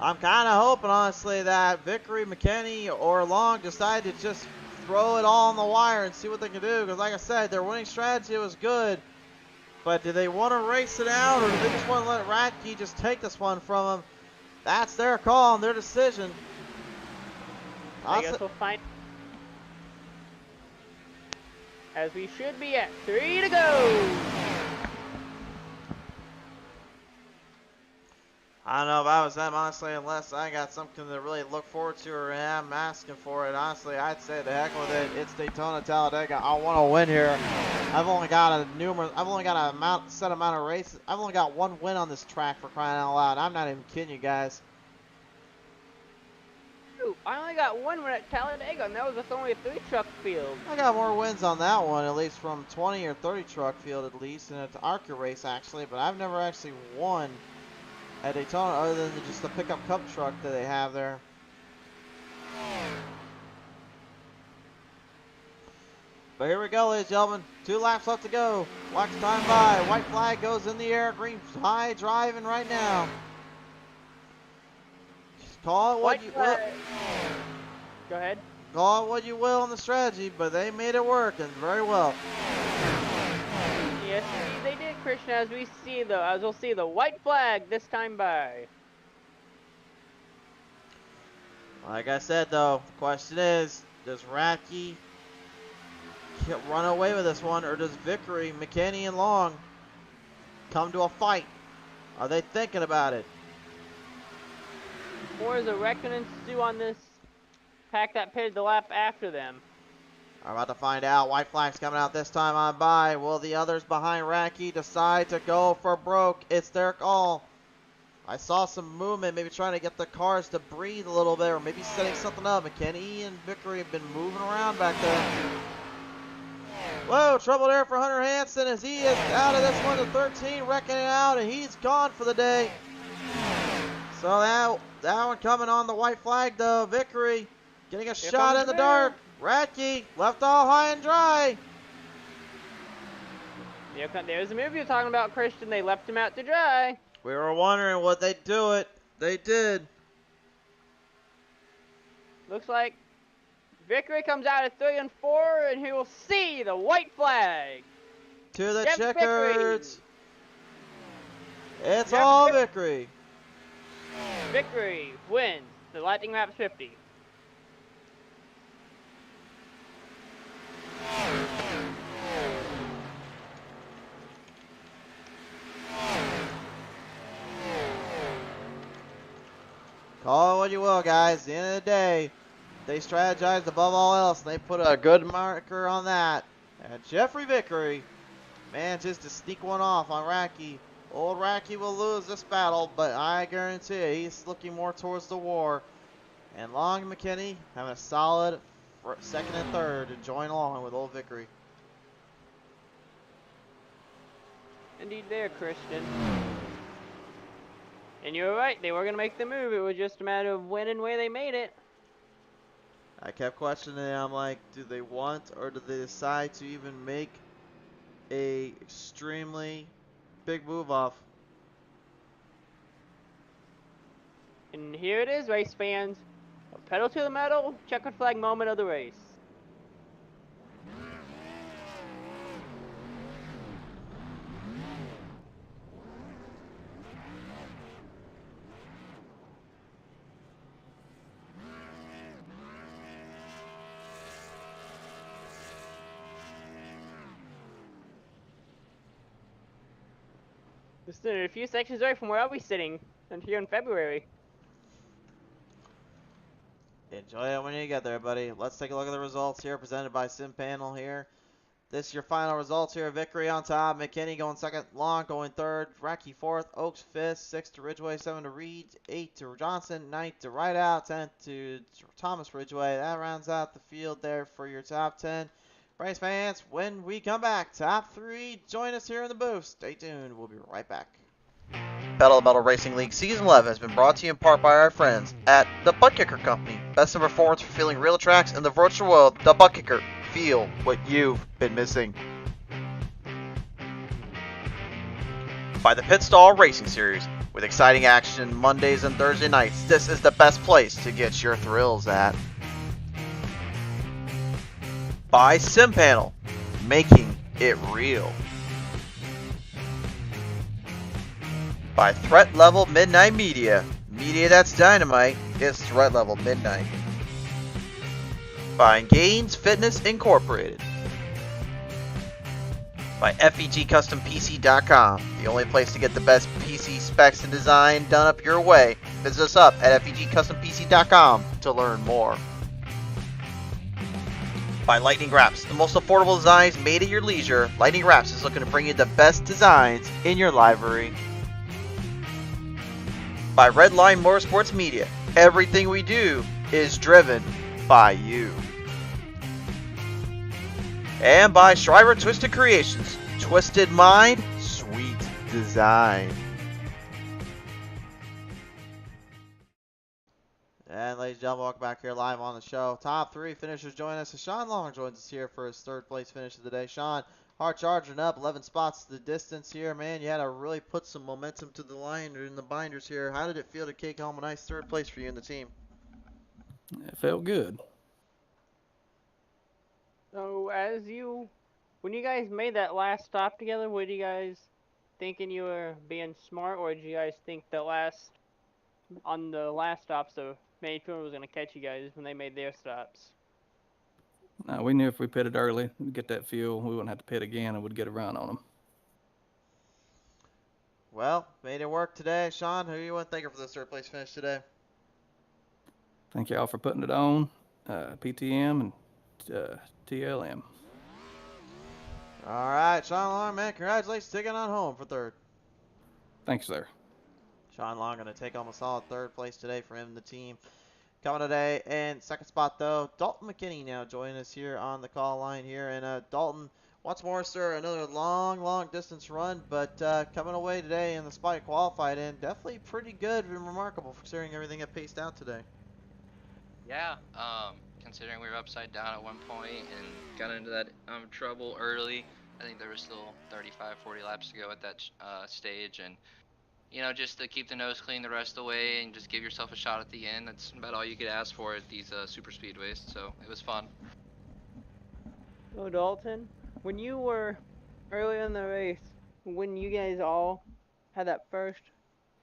I'm kind of hoping, honestly, that Vickery, McKinney, or Long decide to just throw it all on the wire and see what they can do. Because, like I said, their winning strategy was good. But do they want to race it out, or do they just want to let Radke just take this one from them? That's their call and their decision. I guess we'll find. As we should be at 3 to go. I don't know if I was them, honestly, unless I got something to really look forward to or am asking for it. Honestly, I'd say the heck with it. It's Daytona, Talladega. I want to win here. I've only got a set amount of races. I've only got one win on this track, for crying out loud. I'm not even kidding you guys. Ooh, I only got one win at Talladega, and that was with only a 3-truck field. I got more wins on that one, at least from 20 or 30 truck field at least, and it's ARCA race actually, but I've never actually won at Daytona other than just the pickup cup truck that they have there. But here we go, ladies and gentlemen. 2 laps left to go. Watch time by. White flag goes in the air. Green high driving right now. Just call it what you will. Go ahead. Call it what you will on the strategy, but they made it work and very well. Yes, they did, Christian, as we'll see the white flag this time by. Like I said, though, the question is, does Radke run away with this one, or does Vickery, McKinney, and Long come to a fight? Are they thinking about it? Or is a reckoning stew on this pack that pitted the lap after them? I'm about to find out. White flag's coming out this time on by. Will the others behind Radke decide to go for broke? It's their call. I saw some movement, maybe trying to get the cars to breathe a little bit, or maybe setting something up. McKinney and Vickery have been moving around back there. Whoa, trouble there for Hunter Hansen as he is out of this one to 13, wrecking it out, and he's gone for the day. So that one coming on the white flag, though. Vickery getting a shot in the dark. Radke left all high and dry. Yeah, there's the move you're talking about, Christian. They left him out to dry. We were wondering would they do it. They did. Looks like Vickery comes out at 3 and 4, and he will see the white flag. To the Jeff checkers. Vickery. It's all Vickery. Vickery wins the Lightning Wrapz 50. Call it what you will, guys. At the end of the day, they strategized above all else, and they put a good marker on that. And Jeffrey Vickery manages to sneak one off on Radke. Old Radke will lose this battle, but I guarantee you he's looking more towards the war. And Long and McKinney having a solid second and third to join along with old Vickery. Indeed there, Christian. And you're right, they were going to make the move. It was just a matter of when and where they made it. I kept questioning it. I'm like, do they want or do they decide to even make a extremely big move off? And here it is, race fans. A pedal to the metal, checkered flag moment of the race. Just a few sections away from where I'll be sitting, and here in February. Enjoy it when you get there, buddy. Let's take a look at the results here, presented by Sim Panel here. This is your final results here. Vickery on top, McKinney going second, Long going third, Radke fourth, Oaks fifth, sixth to Ridgway, 7 to Reed, 8 to Johnson, 9th to Rideout, 10th to Thomas Ridgway. That rounds out the field there for your top 10. Race fans, when we come back, top 3, join us here in the booth. Stay tuned. We'll be right back. Battle of Metal Racing League Season 11 has been brought to you in part by our friends at the ButtKicker Company. Best in performance for feeling real tracks in the virtual world. The ButtKicker. Feel what you've been missing. By the Pit Stall Racing Series. With exciting action Mondays and Thursday nights, this is the best place to get your thrills at. By Sim Panel, making it real. By Threat Level Midnight Media, media that's dynamite is Threat Level Midnight. By Gainz Fitness Incorporated. by FEGCustomPC.com, the only place to get the best PC specs and design done up your way. Visit us up at FEGCustomPC.com to learn more. By Lightning Wrapz, the most affordable designs made at your leisure. Lightning Wrapz is looking to bring you the best designs in your library. By Redline Motorsports Media, everything we do is driven by you. And by Shriver Twisted Creations, Twisted Mind, Sweet Design. And ladies and gentlemen, welcome back here live on the show. Top 3 finishers join us. Sean Long joins us here for his 3rd place finish of the day. Sean, hard charging up, 11 spots to the distance here. Man, you had to really put some momentum to the line in the binders here. How did it feel to take home a nice 3rd place for you and the team? It felt good. So when you guys made that last stop together, were you guys thinking you were being smart, or did you guys think on the last stops the Mayfield was going to catch you guys when they made their stops? No, we knew if we pitted early, we'd get that fuel, we wouldn't have to pit again, and we'd get a run on them. Well, made it work today. Sean, who you want to thank for this 3rd place finish today? Thank y'all for putting it on, PTM and TLM. All right, Sean Long, man, congratulations, taking on home for 3rd. Thanks, sir. Sean Long going to take home a solid 3rd place today for him and the team. Coming today in 2nd spot, though, Dalton McKinney now joining us here on the call line here. And Dalton, once more, sir, another long distance run, but coming away today in the spot you qualified in, definitely pretty good and remarkable considering everything that paced out today. Yeah, considering we were upside down at one point and got into that trouble early. I think there was still 35, 40 laps to go at that stage, and you know, just to keep the nose clean the rest of the way and just give yourself a shot at the end. That's about all you could ask for at these super speedways, so it was fun. So Dalton, when you were early in the race, when you guys all had that first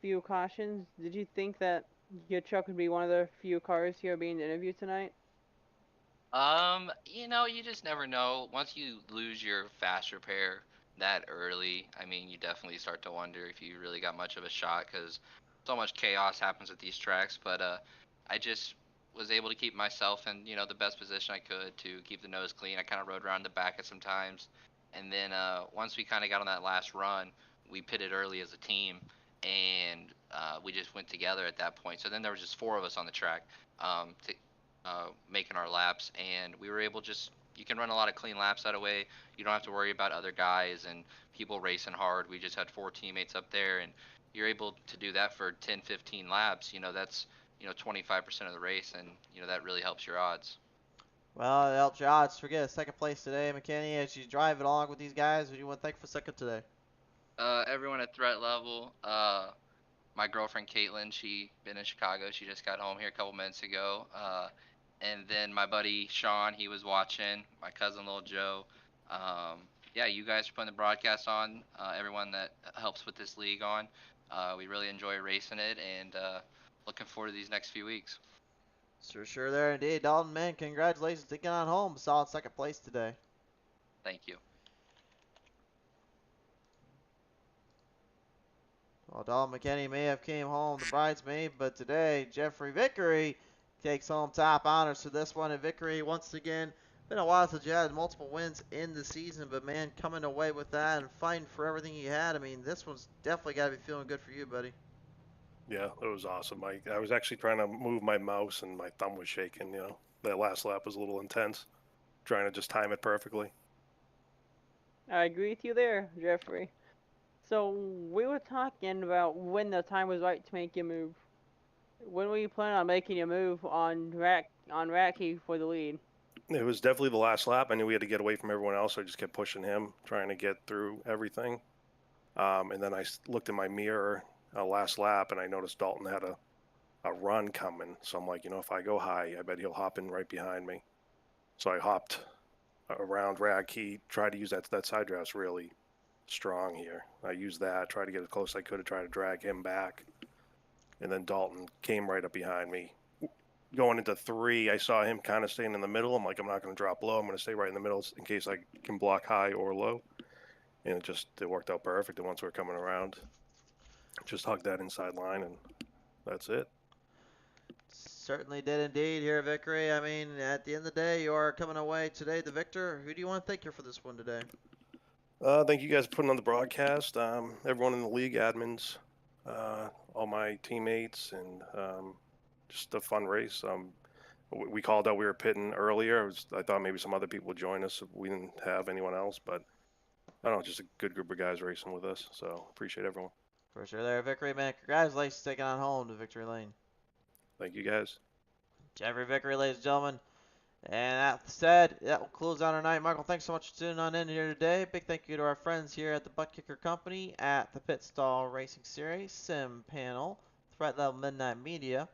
few cautions, did you think that your truck would be one of the few cars here being interviewed tonight? You know, you just never know. Once you lose your fast repair that early, I mean, you definitely start to wonder if you really got much of a shot, because so much chaos happens at these tracks. But I just was able to keep myself in, you know, the best position I could to keep the nose clean. I kind of rode around the back at some times, and then once we kind of got on that last run, we pitted early as a team, and we just went together at that point. So then there was just 4 of us on the track making our laps, and we were able you can run a lot of clean laps that way. You don't have to worry about other guys and people racing hard. We just had 4 teammates up there, and you're able to do that for 10, 15 laps. You know, that's, you know, 25% of the race, and, you know, that really helps your odds. Well, it helps your odds. Forget a 2nd place today, McKinney, as you drive it along with these guys. Who do you want to thank for 2nd today? Everyone at threat level. My girlfriend Caitlin, she been in Chicago. She just got home here a couple minutes ago. And then my buddy Sean, he was watching. My cousin Lil Joe. Yeah, you guys for putting the broadcast on. Everyone that helps put this league on. We really enjoy racing it, and looking forward to these next few weeks. Sure there indeed. Dalton, man, congratulations taking on home. Solid 2nd place today. Thank you. Well, Dalton McKinney may have came home the bridesmaid, but today Jeffrey Vickery takes home top honors for this one. And Vickery, once again, been a while since you had multiple wins in the season, but man, coming away with that and fighting for everything you had. I mean, this one's definitely got to be feeling good for you, buddy. Yeah, it was awesome. I was actually trying to move my mouse and my thumb was shaking. You know, that last lap was a little intense, trying to just time it perfectly. I agree with you there, Jeffrey. So we were talking about when the time was right to make your move. When were you planning on making your move on Racky for the lead? It was definitely the last lap. I knew we had to get away from everyone else, so I just kept pushing him, trying to get through everything. And then I looked in my mirror last lap, and I noticed Dalton had a run coming. So I'm like, you know, if I go high, I bet he'll hop in right behind me. So I hopped around Rack. He tried to use that side draft's really strong here. I used that, tried to get as close as I could to try to drag him back. And then Dalton came right up behind me. Going into 3, I saw him kind of staying in the middle. I'm like, I'm not going to drop low. I'm going to stay right in the middle in case I can block high or low. and it worked out perfect. And once we were coming around, just hugged that inside line, and that's it. Certainly did indeed here, Vickery. I mean, at the end of the day, you are coming away today the victor. Who do you want to thank you for this one today? Thank you guys for putting on the broadcast. Everyone in the league, admins, all my teammates, and just a fun race. We called out we were pitting earlier. I thought maybe some other people would join us if we didn't have anyone else, but I don't know, just a good group of guys racing with us. So appreciate everyone. For sure there, Vickery, man. Congratulations taking on home to Victory Lane. Thank you guys. Jeffrey Vickery, ladies and gentlemen. And that said, that will close out our night. Michael, thanks so much for tuning on in here today. Big thank you to our friends here at the ButtKicker Company, at the Pit Stall Racing Series, Sim Panel, Threat Level Midnight Media,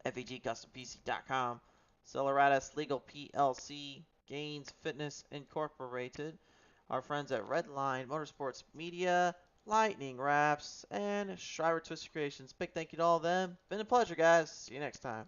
FEGCustomPC.com, Celeratus Legal PLC, Gainz Fitness Incorporated, our friends at Redline Motorsports Media, Lightning Wrapz, and Shriver Twisted Creations. Big thank you to all of them. Been a pleasure, guys. See you next time.